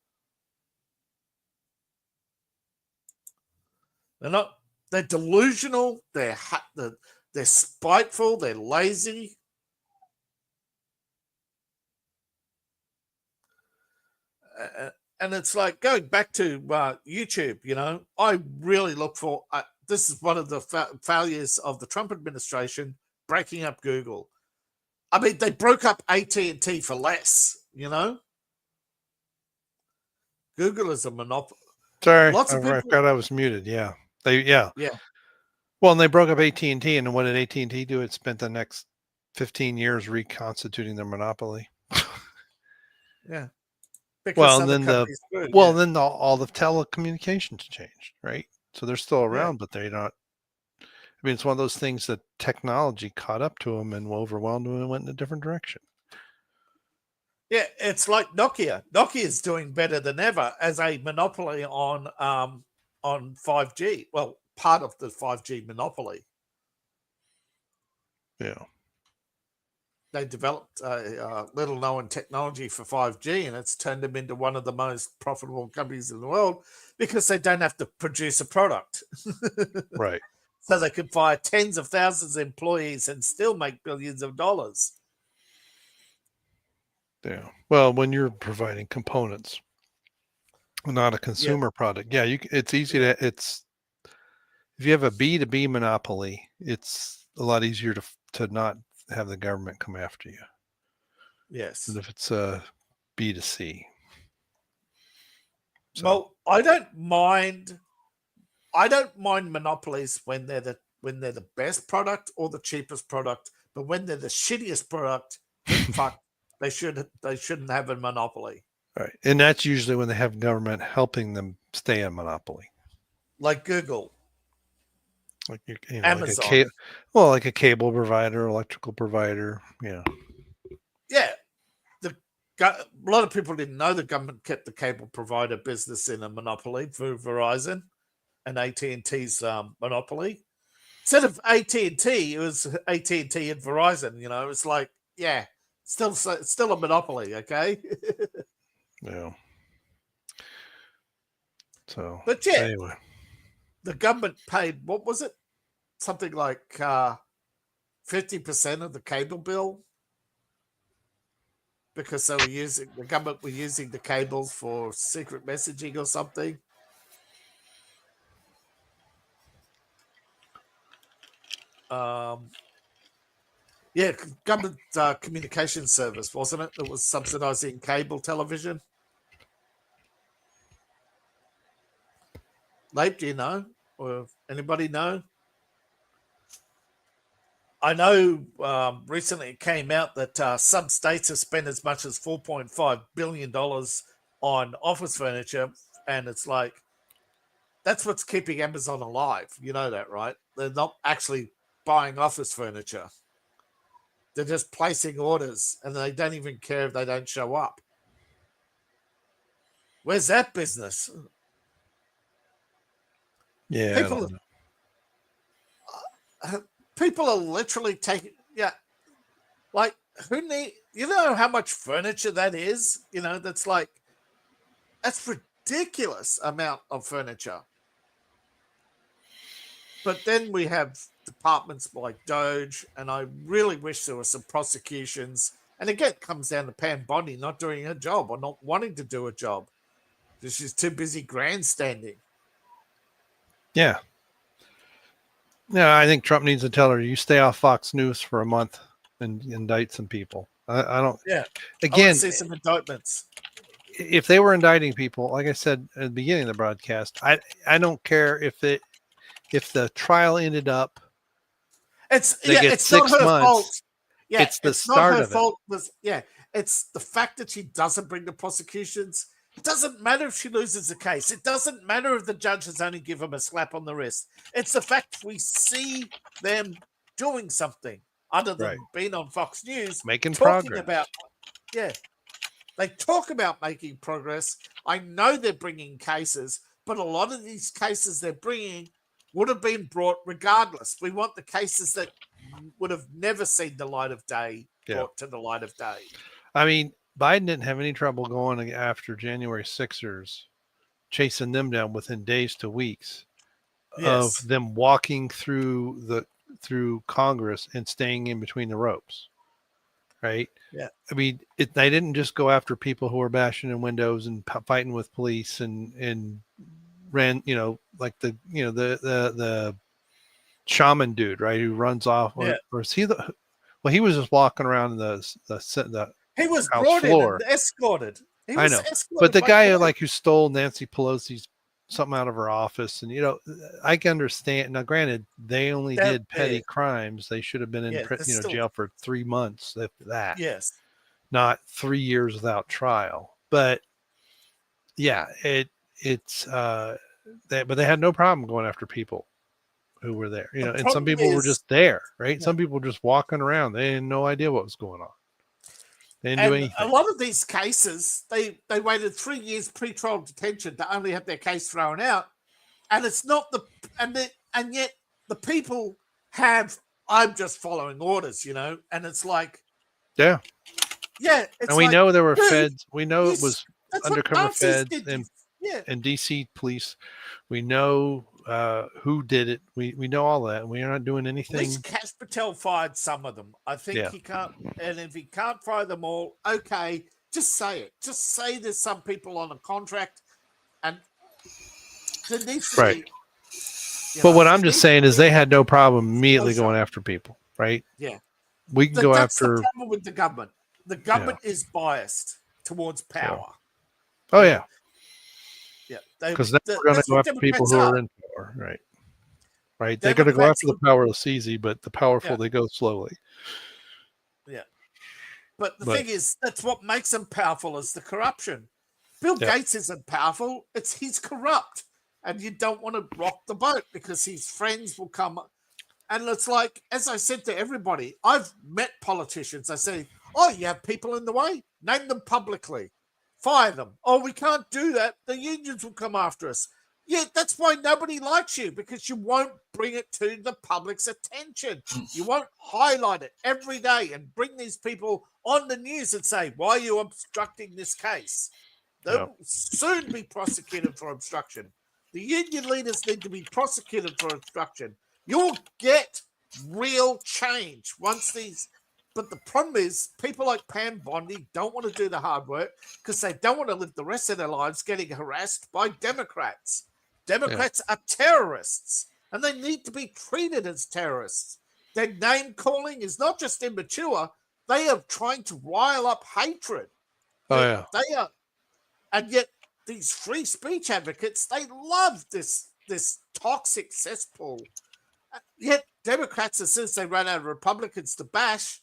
They're delusional, they're spiteful, they're lazy. And it's like going back to YouTube, you know, I really look for this is one of the failures of the Trump administration, breaking up Google. I mean, they broke up AT&T for less, you know. Google is a monopoly. Sorry, Lots I of people. forgot I was muted. Yeah, Yeah. Well, and they broke up AT&T, and what did AT&T do? It spent the next 15 years reconstituting their monopoly. Yeah. Well, and then then all the telecommunications changed, right? So they're still around, but they're not. I mean, it's one of those things that technology caught up to them and overwhelmed them and went in a different direction. Yeah, it's like Nokia. Nokia is doing better than ever as a monopoly on 5G. Well, part of the 5G monopoly. Yeah. They developed a little-known technology for 5G, and it's turned them into one of the most profitable companies in the world because they don't have to produce a product. Right. So they could fire tens of thousands of employees and still make billions of dollars. Yeah. Well, when you're providing components, not a consumer product, it's easy to if you have a B2B monopoly, it's a lot easier to not have the government come after you Yes. than if it's a B2C. So. Well, I don't mind monopolies when they're the best product or the cheapest product, but when they're the shittiest product, then fuck, they shouldn't have a monopoly. Right. And that's usually when they have government helping them stay a monopoly. Like Google. Like Amazon. Like a cable provider, electrical provider, Yeah. A lot of people didn't know the government kept the cable provider business in a monopoly for Verizon and AT&T's monopoly. Instead of AT&T, it was AT&T and Verizon. You know, it's like, yeah, still a monopoly, okay? Yeah. So, but yeah, anyway, the government paid, what was it? Something like 50% of the cable bill, because the government were using the cables for secret messaging or something. Government communication service, wasn't it? That was subsidizing cable television. Leip, do you know? Or anybody know? I know recently it came out that some states have spent as much as $4.5 billion on office furniture, and it's like, that's what's keeping Amazon alive. You know that, right? They're not actually buying office furniture. They're just placing orders, and they don't even care if they don't show up. Where's that business? yeah, people are literally taking, like, you know how much furniture that is? You know, that's ridiculous amount of furniture. But then we have departments like Doge, and I really wish there were some prosecutions. And again, it comes down to Pam Bondi not doing her job or not wanting to do a job because she's too busy grandstanding. Yeah. Yeah, I think Trump needs to tell her, you stay off Fox News for a month and indict some people. I don't. Yeah. Again, I want to see some indictments. If they were indicting people, like I said at the beginning of the broadcast, I don't care if the trial ended up. It's 6 not her months. fault. Yeah, it's the start of it. It's the fact that she doesn't bring the prosecutions. It doesn't matter if she loses the case. It doesn't matter if the judge has only given him a slap on the wrist. It's the fact we see them doing something other than being on Fox News, making talking progress. They talk about making progress. I know they're bringing cases, but a lot of these cases they're bringing would have been brought regardless. We want the cases that would have never seen the light of day brought to the light of day. I mean, Biden didn't have any trouble going after January 6ers, chasing them down within days to weeks of them walking through Congress and staying in between the ropes. Right. Yeah. I mean, they didn't just go after people who were bashing in windows and fighting with police and ran, like the shaman dude, right? Who runs off or is he he was just walking around in the he was house brought floor. in and escorted. I know, but the guy who stole Nancy Pelosi's something out of her office, and I can understand. Now, granted, they only did petty crimes; they should have been in jail for 3 months after that. Yes, not 3 years without trial. But yeah, but they had no problem going after people who were there. And some people were just there, right? Yeah. Some people were just walking around; they had no idea what was going on. They didn't do anything. A lot of these cases, they waited 3 years pre-trial detention to only have their case thrown out, and it's not and yet the people have. I'm just following orders, and it's like, yeah. It's and we know there were feds. We know it was That's undercover feds and DC police. We know who did it. We know all that. And we are not doing anything. At least Kash Patel fired some of them. I think he can't. And if he can't fire them all, okay, just say it. Just say there's some people on a contract, and there needs to be. But what I'm just saying is they had no problem immediately going after people, right? Yeah. We can go That's after. the problem with the government. The government is biased towards power. Oh, yeah. Yeah. Because then we're going to go after people who are in power, right? Right. They're going to go after the powerless easy, but the powerful, they go slowly. Yeah. But the thing is, that's what makes them powerful is the corruption. Bill Gates isn't powerful. He's corrupt. And you don't want to rock the boat because his friends will come. And it's like, as I said to everybody, I've met politicians. I say, oh, you have people in the way? Name them publicly. Fire them. Oh, we can't do that. The unions will come after us. Yeah, that's why nobody likes you, because you won't bring it to the public's attention. You won't highlight it every day and bring these people on the news and say, why are you obstructing this case? They'll soon be prosecuted for obstruction. The union leaders need to be prosecuted for obstruction. You'll get real change once these. But the problem is people like Pam Bondi don't want to do the hard work because they don't want to live the rest of their lives getting harassed by Democrats. Democrats are terrorists, and they need to be treated as terrorists. Their name calling is not just immature, they are trying to rile up hatred. They are, and yet these free speech advocates, they love this toxic cesspool. Yet Democrats, as soon as they run out of Republicans to bash,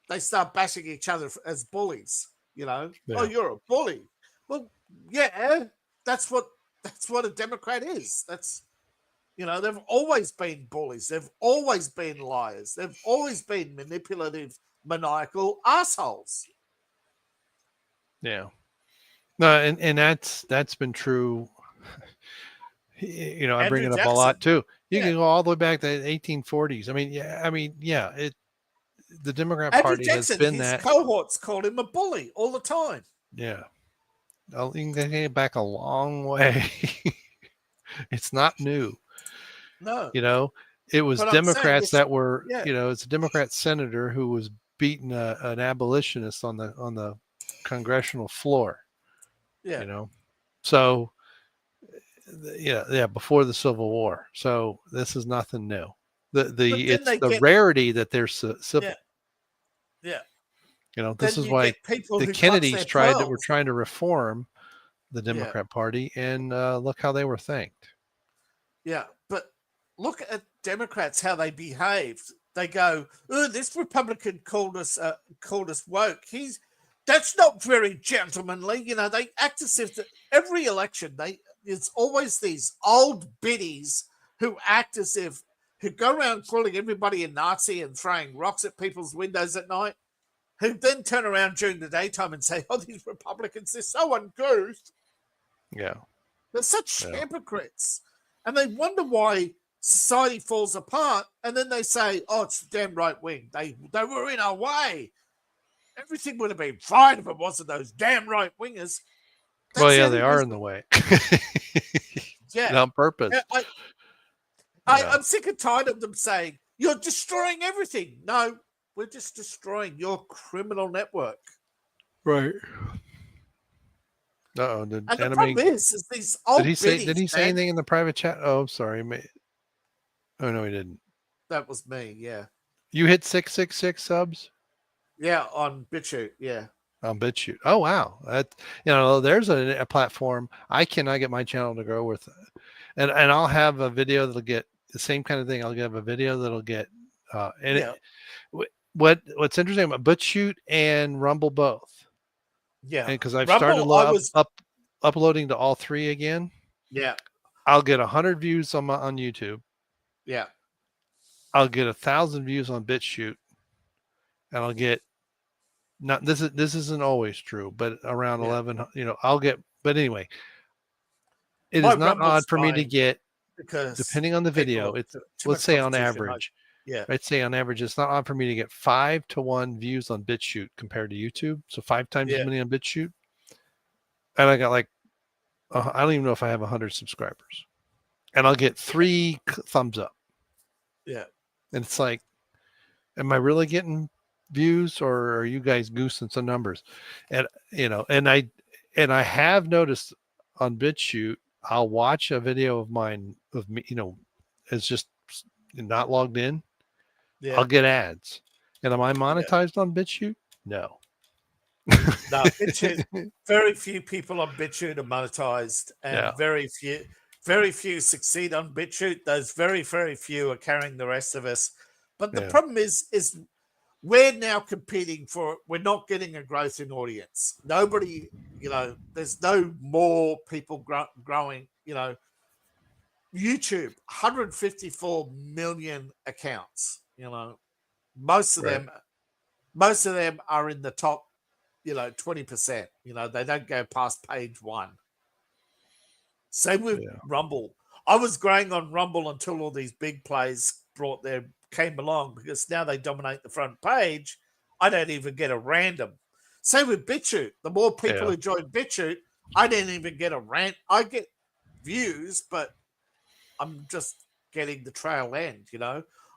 they start bashing each other as bullies. Oh, you're a bully. Well, yeah, that's what a Democrat is. That's, they've always been bullies. They've always been liars. They've always been manipulative, maniacal assholes. Yeah. No, and that's been true. I bring it up a lot too. You can go all the way back to the 1840s. The Democrat Party has been that. Cohorts called him a bully all the time. Yeah. You can get back a long way. It's not new. No. It was Democrats that were, it's a Democrat senator who was beating an abolitionist on the congressional floor. Yeah. So before the Civil War. So this is nothing new. It's the rarity that there's civil. Yeah. This is why the Kennedys were trying to reform the Democrat Party, and look how they were thanked. Yeah, but look at Democrats, how they behaved. They go, "Oh, this Republican called us woke. That's not very gentlemanly." They act as if every election there's always these old biddies who act as if, who go around calling everybody a Nazi and throwing rocks at people's windows at night, who then turn around during the daytime and say, oh, these Republicans, they're so uncouth. Yeah. They're such hypocrites. And they wonder why society falls apart. And then they say, oh, it's the damn right wing. They were in our way. Everything would have been fine if it wasn't those damn right wingers. They are in the way. On purpose. Yeah, I'm sick and tired of them saying, you're destroying everything. No, we're just destroying your criminal network. Right. The problem is these old Did he say anything in the private chat? Oh, I'm sorry. Oh, no, he didn't. That was me, yeah. You hit 666 subs? Yeah, on BitChute, yeah. On BitChute. Oh, wow. That, there's a platform. I cannot get my channel to grow with it. And I'll have a video that'll get the same kind of thing. I'll have a video that'll get what's interesting about BitChute and Rumble both. Yeah. Because I've started uploading to all three again. Yeah. I'll get 100 views on YouTube. Yeah. I'll get 1,000 views on BitChute. And I'll get this isn't always true, but around 11, I'll get, but anyway, it is not odd for me to get, because depending on the video, it's let's say on average, I'd say on average, it's not odd for me to get 5-to-1 views on BitChute compared to YouTube. So 5 times as many on BitChute. And I got I don't even know if I have 100 subscribers, and I'll get 3 thumbs up. Yeah. And it's like, am I really getting views, or are you guys goosing some numbers? And and I have noticed on BitChute, I'll watch a video of mine of me, is just not logged in, Yeah. I'll get ads. And am I monetized on BitChute? No. No, BitChute. Very few people on BitChute are monetized, and very few succeed on BitChute. Those very few are carrying the rest of us. But the problem is we're now competing for. We're not getting a growth in audience. Nobody, there's no more people growing. YouTube, 154 million accounts. Most of them are in the top 20%. They don't go past page 1. Same with Rumble. I was growing on Rumble until all these big players came along, because now they dominate the front page. I don't even get a random. Same with BitChute. The more people who join BitChute, I didn't even get a rant. I get views, but I'm just getting the trail end.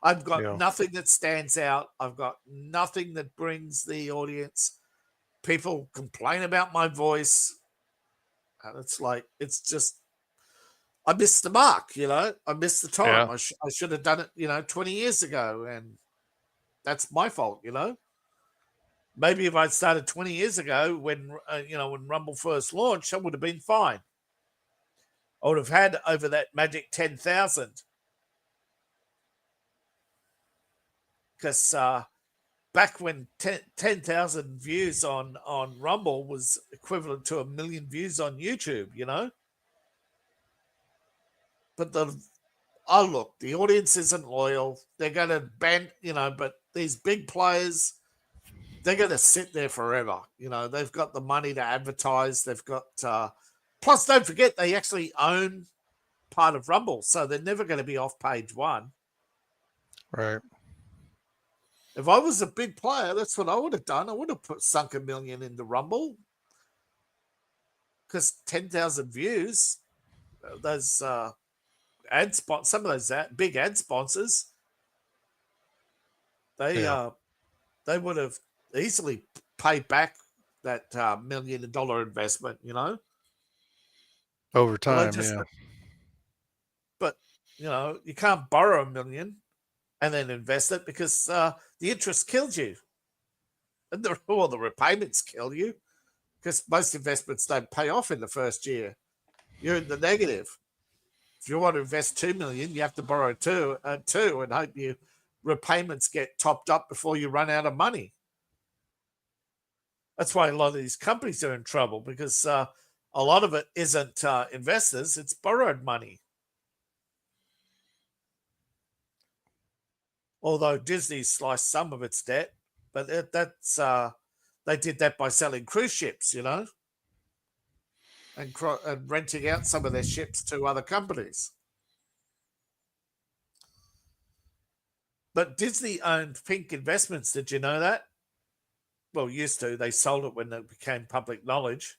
I've got nothing that stands out. I've got nothing that brings the audience. People complain about my voice, and it's just, I missed the mark. I missed the time. I should have done it 20 years ago, and that's my fault. Maybe if I'd started 20 years ago when Rumble first launched, I would have been fine. I would have had over that magic 10,000, because back when 10,000 views on Rumble was equivalent to 1 million views on YouTube, But the audience isn't loyal. They're going to ban, but these big players, they're going to sit there forever. They've got the money to advertise. They've got, plus don't forget, they actually own part of Rumble, so they're never going to be off page 1. Right. If I was a big player, that's what I would have done. I would have sunk 1 million into Rumble, because 10,000 views, those some of those big ad sponsors, they would have easily paid back that $1 million investment. Over time, But you can't borrow $1 million and then invest it, because the interest kills you, and the repayments kill you, because most investments don't pay off in the first year. You're in the negative. If you want to invest $2 million, you have to borrow two, and hope your repayments get topped up before you run out of money. That's why a lot of these companies are in trouble, because a lot of it isn't investors; it's borrowed money. Although Disney sliced some of its debt, but that's they did that by selling cruise ships, and renting out some of their ships to other companies. But Disney owned Pink Investments. Did you know that? Well, used to. They sold it when it became public knowledge.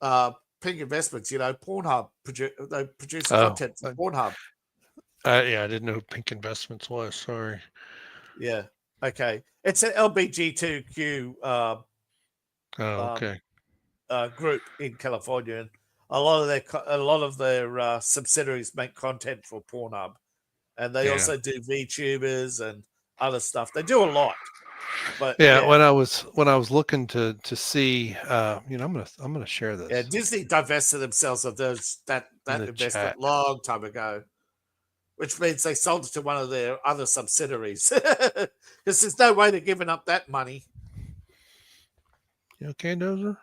Pink Investments, Pornhub, they produce content for Pornhub. I didn't know who Pink Investments was. Sorry. Yeah. Okay. It's an LBGTQ group in California, and a lot of their subsidiaries make content for Pornhub, and they also do VTubers and other stuff. They do a lot. But when I was looking to see, I'm gonna share this. Yeah, Disney divested themselves of that investment long time ago, which means they sold it to one of their other subsidiaries. Because there's no way they're giving up that money. You okay, Dozer?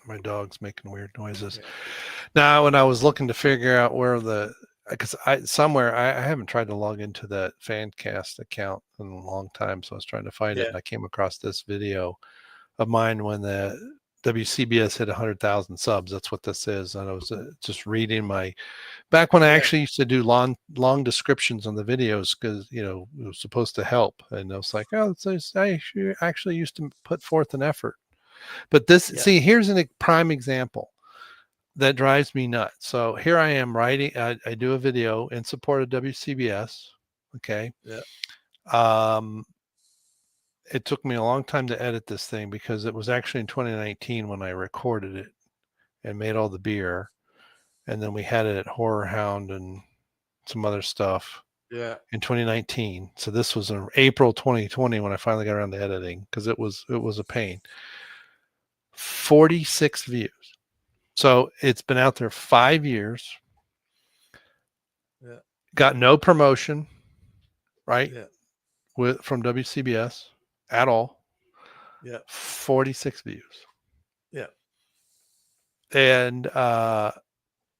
My dog's making weird noises. Yeah. Now, when I was looking to figure out where because I haven't tried to log into that Fancast account in a long time, so I was trying to find it, and I came across this video of mine when the WCBS hit 100,000 subs. That's what this is. And I was just reading back when I actually used to do long descriptions on the videos, because it was supposed to help, and I was like, I actually used to put forth an effort. But see, here's a prime example that drives me nuts. So here I am writing, I do a video in support of WCBS. Okay. Yeah. It took me a long time to edit this thing, because it was actually in 2019 when I recorded it and made all the beer. and then we had it at Horror Hound and some other stuff in 2019. So this was in April 2020 when I finally got around to editing, because it was a pain. 46 views. So it's been out there 5 years. Yeah. Got no promotion, right? Yeah. From WCBS at all. Yeah. 46 views. Yeah. And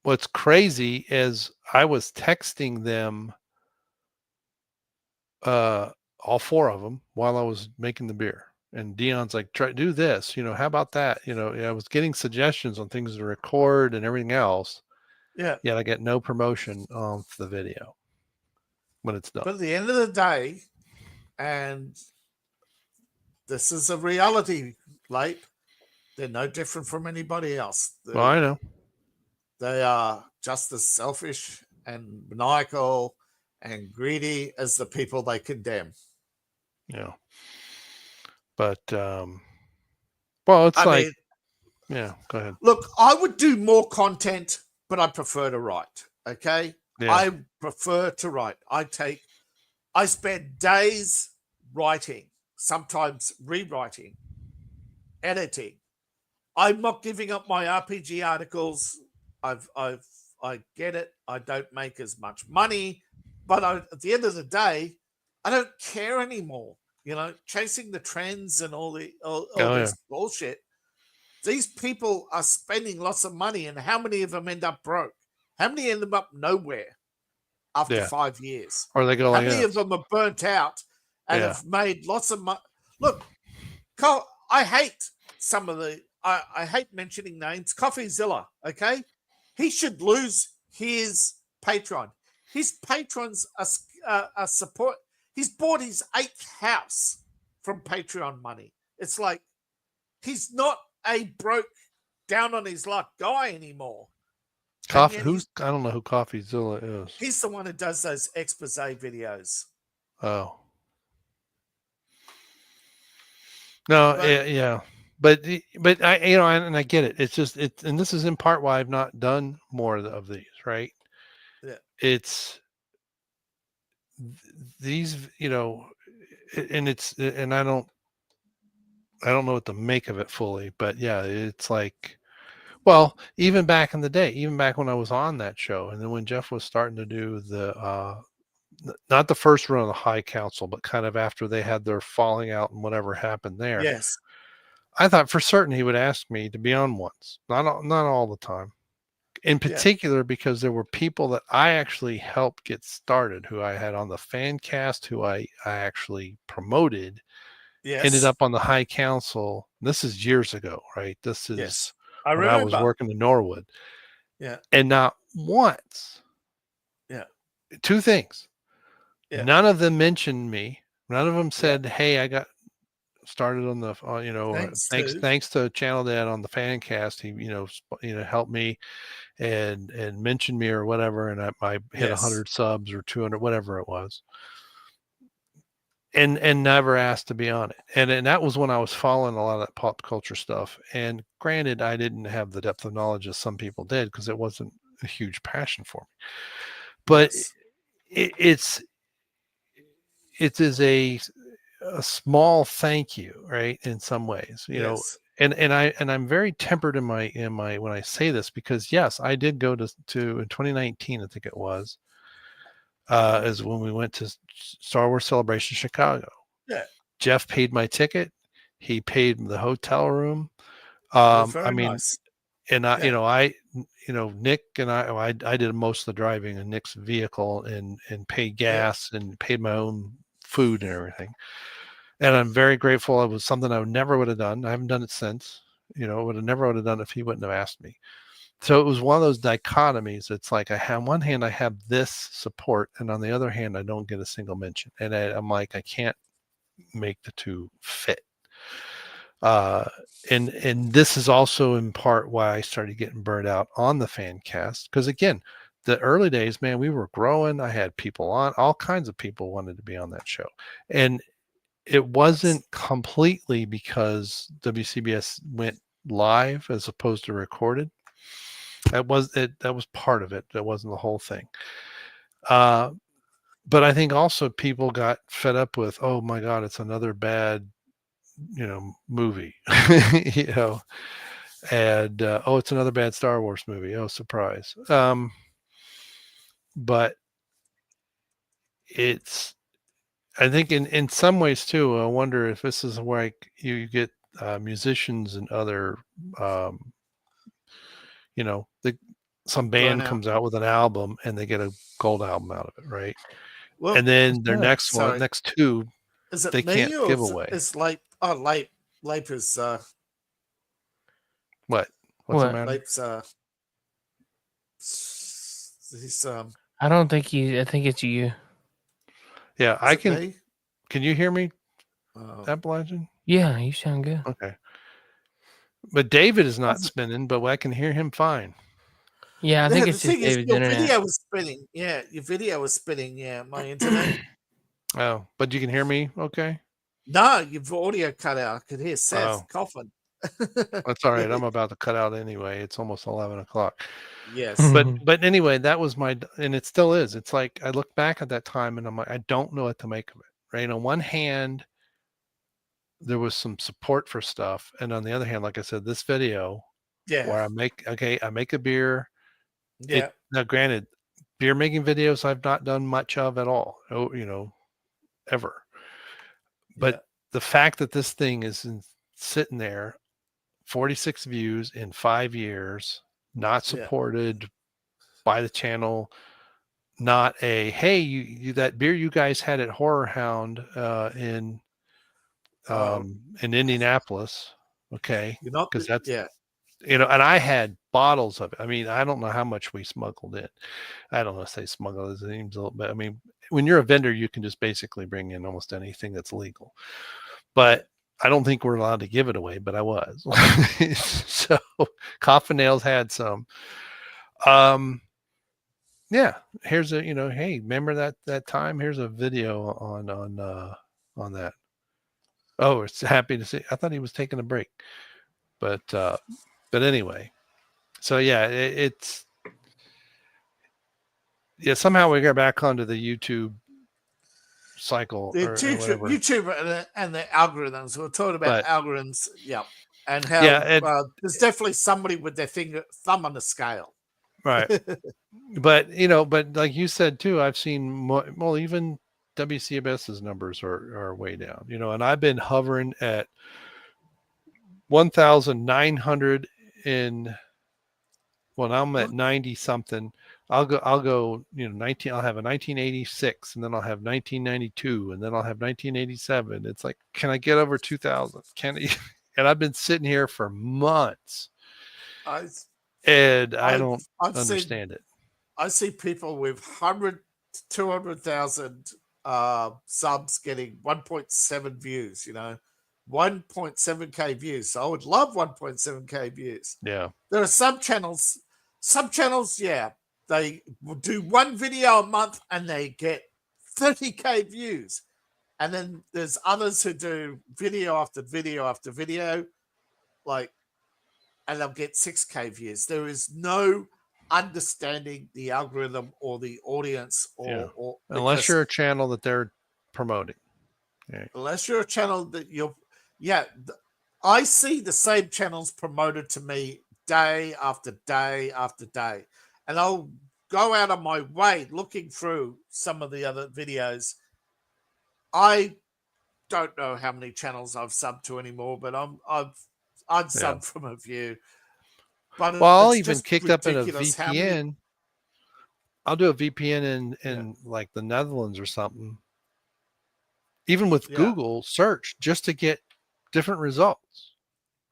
what's crazy is I was texting them, all 4 of them, while I was making the beer. And Dion's like, try do this, how about that? I was getting suggestions on things to record and everything else. Yeah. Yet I get no promotion on the video when it's done. But at the end of the day, and this is a reality, like, they're no different from anybody else. Well, I know. They are just as selfish and maniacal and greedy as the people they condemn. Yeah. But, well, it's yeah, go ahead. Look, I would do more content, but I prefer to write. Okay. Yeah. I prefer to write. I spend days writing, sometimes rewriting, editing. I'm not giving up my RPG articles. I get it. I don't make as much money, but at the end of the day, I don't care anymore. Chasing the trends and all this bullshit. These people are spending lots of money, and how many of them end up broke? How many end up nowhere after 5 years? Or they go how many of them are burnt out and have made lots of money? Look, Cole, I hate some of the. I hate mentioning names. CoffeeZilla, okay? He should lose his Patreon. His patrons are support. He's bought his 8th house from Patreon money. It's like he's not a broke, down on his luck guy anymore. I don't know who CoffeeZilla is. He's the one who does those expose videos. Oh. No, yeah. But I, and I get it. It's just, and this is in part why I've not done more of these, right? Yeah. It's these, and I don't know what to make of it fully, but yeah, it's like, well, even back in the day, even back when I was on that show, and then when Jeff was starting to do the, not the first run of the High Council, but kind of after they had their falling out and whatever happened there. Yes. I thought for certain he would ask me to be on once, not all the time. In particular, because there were people that I actually helped get started, who I had on the fan cast, who I actually promoted, ended up on the High Council. This is years ago, right? This is when I was working in Norwood. Yeah. And not once. Yeah. 2 things. Yeah. None of them mentioned me. None of them said, hey, I got started on the thanks to Channel Dad on the fan cast. He helped me and mentioned me or whatever, and I hit 100 subs or 200, whatever it was, and never asked to be on it. And that was when I was following a lot of that pop culture stuff. And granted, I didn't have the depth of knowledge as some people did, because it wasn't a huge passion for me. But it is a small thank you, right? In some ways, and I'm very tempered in my when I say this, because yes, I did go to in 2019, I think it was, is when we went to Star Wars Celebration Chicago. Yeah. Jeff paid my ticket. He paid the hotel room. Nice. And Nick and I did most of the driving in Nick's vehicle and paid gas and paid my own food and everything. And I'm very grateful. It was something I never would have done. I haven't done it since. Would have never done it if he wouldn't have asked me. So it was one of those dichotomies. It's like on one hand I have this support, and on the other hand I don't get a single mention. And I'm like, I can't make the two fit. And this is also in part why I started getting burnt out on the fan cast, because again, the early days, man, we were growing. I had people on, all kinds of people wanted to be on that show, and it wasn't completely because WCBS went live as opposed to recorded. That was part of it. That wasn't the whole thing. But I think also people got fed up with, oh my God, it's another bad, movie, and oh, it's another bad Star Wars movie. Oh, surprise. But I think in some ways too, I wonder if this is where you get musicians and other, some band comes out with an album and they get a gold album out of it, right? Well, and then their next two, is it they can't give away. It's like Lape is What's the matter? Lape's he's I don't think I think it's you. Yeah, I can. Me? Can you hear me, Appalachian? Yeah, you sound good. Okay. But David is not spinning, but I can hear him fine. Yeah, I think it's just David's your internet. Video was spinning. Yeah, your video was spinning. Yeah, my internet. Oh, but you can hear me okay? No, your audio cut out. I could hear Seth coughing. That's all right. I'm about to cut out anyway. It's almost 11 o'clock. Yes. But anyway, that was and it still is. It's like I look back at that time and I'm like, I don't know what to make of it. Right. On one hand, there was some support for stuff. And on the other hand, like I said, this video where I make a beer. Yeah. Now, granted, beer making videos I've not done much of at all, ever. But the fact that this thing is sitting there, 46 views in 5 years, not supported by the channel, not a, hey, you that beer you guys had at Horror Hound in Indianapolis, okay? Because that's and I had bottles of it. I mean, I don't know how much we smuggled in. I don't know if they smuggle it seems a little bit. I mean, when you're a vendor, you can just basically bring in almost anything that's legal. But I don't think we're allowed to give it away, but I was. So Coffin Nails had some. Yeah, here's a, hey, remember that time? Here's a video on that. Oh, it's happy to see. I thought he was taking a break. But anyway, so yeah, it's somehow we got back onto the YouTube cycle. The YouTube and the algorithms. We're talking about algorithms, and how there's definitely somebody with their thumb on the scale, right? but like you said too, I've seen even WCBS's numbers are way down, and I've been hovering at 1,900 I'm at 90 something. I'll go 19. I'll have a 1986, and then I'll have 1992, and then I'll have 1987. It's like, can I get over 2,000? Can I? And I've been sitting here for months, and I don't understand it. I see people with 100 to 200,000 subs getting 1.7 views. 1.7k views. So I would love 1.7k views. Yeah. There are some channels, they will do one video a month and they get 30k views. And then there's others who do video after video after video, and they'll get 6k views. There is no understanding the algorithm or the audience or unless you're a channel that they're promoting. Yeah. Unless you're a channel that I see the same channels promoted to me day after day after day. And I'll go out of my way looking through some of the other videos. I don't know how many channels I've subbed to anymore, but I've subbed from a few. But I'll even kick up in a VPN. I'll do a VPN in like the Netherlands or something. Even with Google search, just to get different results,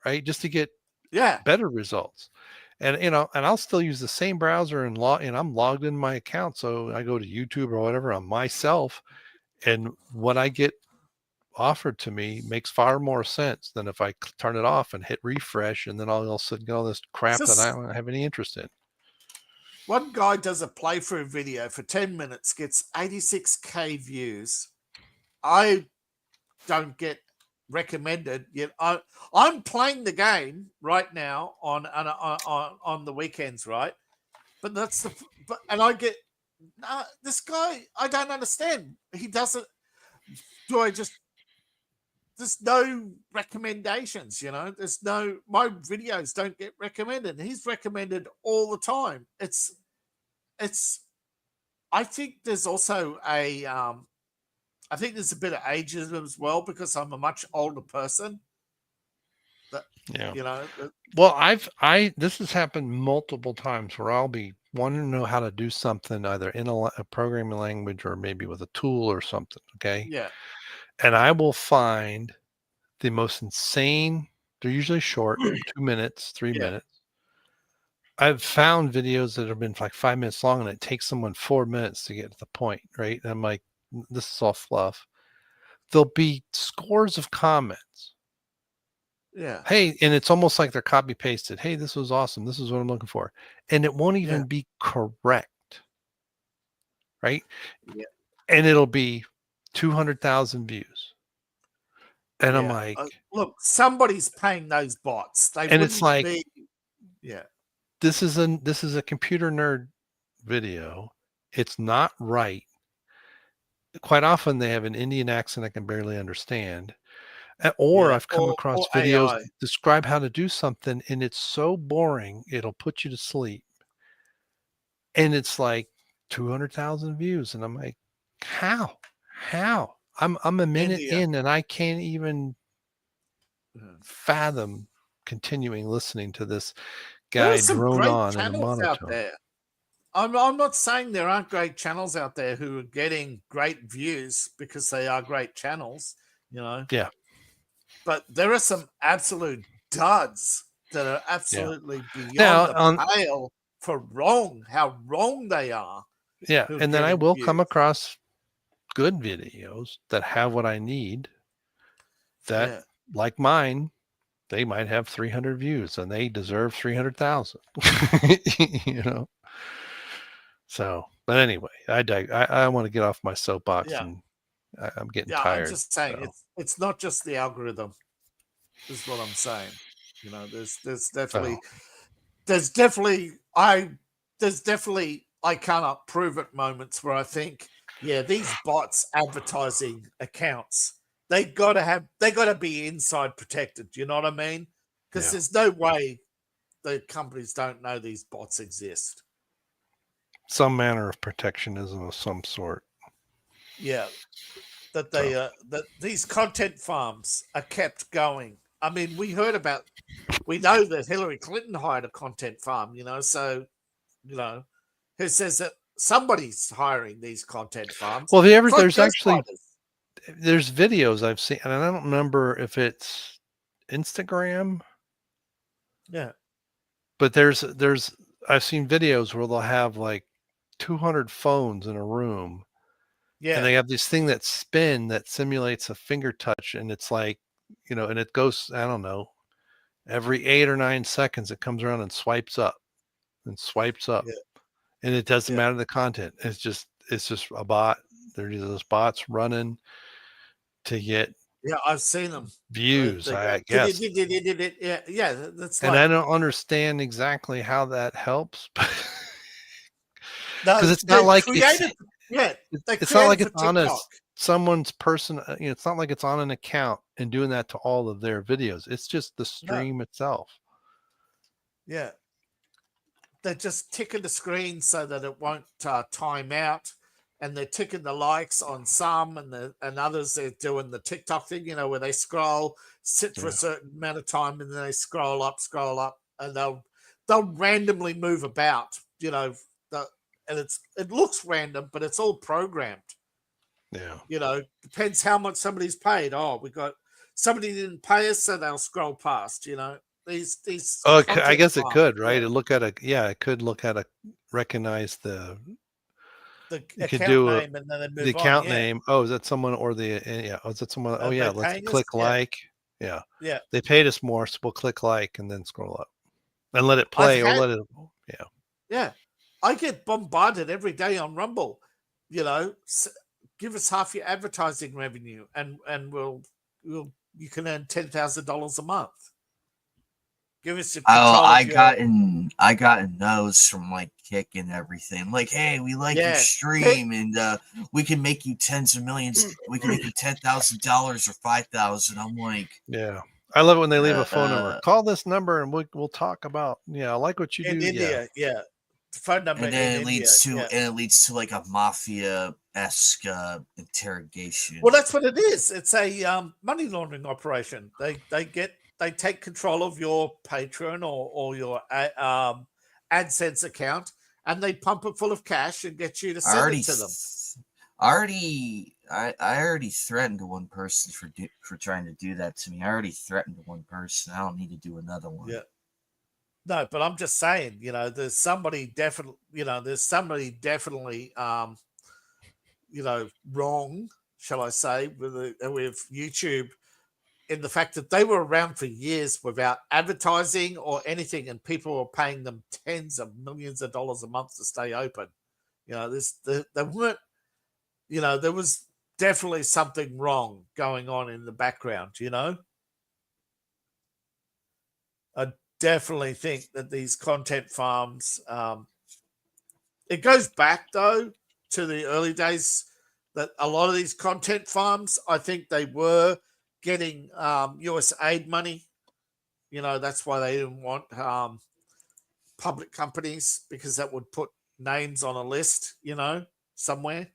right? Just to get better results. And and I'll still use the same browser and I'm logged in my account. So I go to YouTube or whatever on myself, and what I get offered to me makes far more sense than if I turn it off and hit refresh, and then I'll also get all this crap that I don't have any interest in. One guy does a playthrough video for 10 minutes, gets 86k views. I don't get recommended. Yet I'm playing the game right now on the weekends, right? But and I get this guy. I don't understand. He doesn't. Do I just? There's no recommendations. There's no. My videos don't get recommended. He's recommended all the time. It's. I think there's also I think there's a bit of ageism as well because I'm a much older person. Yeah. Well, this has happened multiple times where I'll be wanting to know how to do something either in a programming language or maybe with a tool or something. Okay. Yeah. And I will find the most insane. They're usually short, 2 minutes, 3 minutes. I've found videos that have been like 5 minutes long and it takes someone 4 minutes to get to the point, right? And I'm like, this is all fluff. There'll be scores of comments. Yeah. Hey, and it's almost like they're copy pasted. Hey, this was awesome. This is what I'm looking for. And it won't even be correct. Right? Yeah. And it'll be 200,000 views. And I'm like, look, somebody's paying those bots. It's like, yeah. This is a computer nerd video. It's not right. Quite often they have an Indian accent I can barely understand. Or I've come across videos that describe how to do something and it's so boring, it'll put you to sleep. And it's like 200,000 views. And I'm like, how? I'm a minute in and I can't even fathom continuing listening to this guy drone on in a monotone. I'm not saying there aren't great channels out there who are getting great views because they are great channels, Yeah. But there are some absolute duds that are absolutely beyond the pale for how wrong they are. Yeah, and then I will come across good videos that have what I need that, like mine, they might have 300 views and they deserve 300,000, So, but anyway, I want to get off my soapbox and I'm getting tired. I'm just saying it's not just the algorithm is what I'm saying. There's definitely I cannot prove it moments where I think, these bots advertising accounts, they gotta be inside protected. Do you know what I mean? Because there's no way the companies don't know these bots exist. Some manner of protectionism of some sort. Yeah. That that these content farms are kept going. I mean, we know that Hillary Clinton hired a content farm, so who says that somebody's hiring these content farms? Well, there's videos I've seen, and I don't remember if it's Instagram. Yeah. But I've seen videos where they'll have like 200 phones in a room. Yeah. And they have this thing that simulates a finger touch. And it's like, and it goes, I don't know, every 8 or 9 seconds, it comes around and swipes up. Yeah. And it doesn't matter the content. It's just a bot. There's those bots running to get. Yeah, I've seen them. Views, I guess. Yeah, that's and I don't understand exactly how that helps. Because it's not like it's not like it's on someone's person. It's not like it's on an account and doing that to all of their videos. It's just the stream itself. Yeah, they're just ticking the screen so that it won't time out, and they're ticking the likes on some, and others they're doing the TikTok thing, where they sit for a certain amount of time, and then they scroll up, and they'll randomly move about, and it looks random, but it's all programmed. Yeah. Depends how much somebody's paid. Oh, somebody didn't pay us, so they'll scroll past, these. Oh, I guess it could, right? It could recognize the account name, and then they move the account name. Oh, is that someone or the is that someone? Oh yeah, let's click like. Yeah. They paid us more, so we'll click like and then scroll up and let it play or let it. Yeah. Yeah. I get bombarded every day on Rumble, give us half your advertising revenue and we'll you can earn $10,000 a month. Give us your I gotten those from like Kick and everything. Like, hey, we like your stream, and we can make you tens of millions. We can make you $10,000 or $5,000. I'm like, yeah. I love it when they leave a phone number. Call this number and we'll talk about. Yeah, I like what you do. India, yeah. The phone number, and then it leads to like a mafia-esque interrogation. Well, that's what it is. It's a money laundering operation. They take control of your Patreon or your AdSense account, and they pump it full of cash and get you to send it to them. I already threatened one person for trying to do that to me. I already threatened one person. I don't need to do another one. Yeah. No, but I'm just saying, there's somebody definitely, wrong, shall I say, with YouTube, in the fact that they were around for years without advertising or anything, and people were paying them tens of millions of dollars a month to stay open. They weren't, there was definitely something wrong going on in the background, I definitely think that these content farms, it goes back though to the early days, that a lot of these content farms, I think they were getting US aid money. That's why they didn't want public companies, because that would put names on a list, somewhere.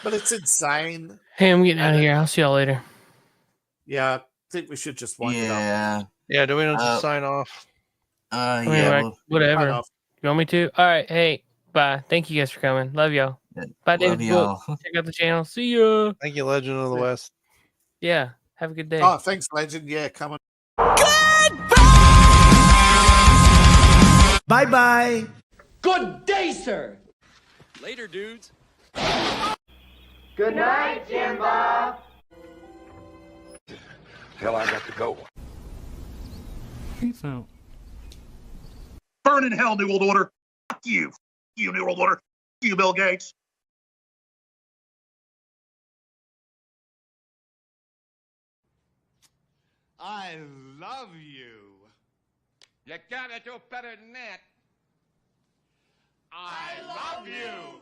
But it's insane. Hey, I'm getting out of here. I'll see y'all later. Yeah, I think we should just wind it up. Yeah, do we not just sign off? Whatever. You want me to? All right. Hey, bye. Thank you guys for coming. Love y'all. Bye, David. Check out the channel. See ya. Thank you, Legend of the West. Yeah. Have a good day. Oh, thanks, Legend. Yeah, come on. Goodbye. Bye-bye. Good day, sir. Later, dudes. Good night, Jimbo. Hell, I got to go. Peace out. Burn in hell, New World Order. Fuck you. Fuck you, New World Order. Fuck you, Bill Gates. I love you. You gotta do better than that. I love you.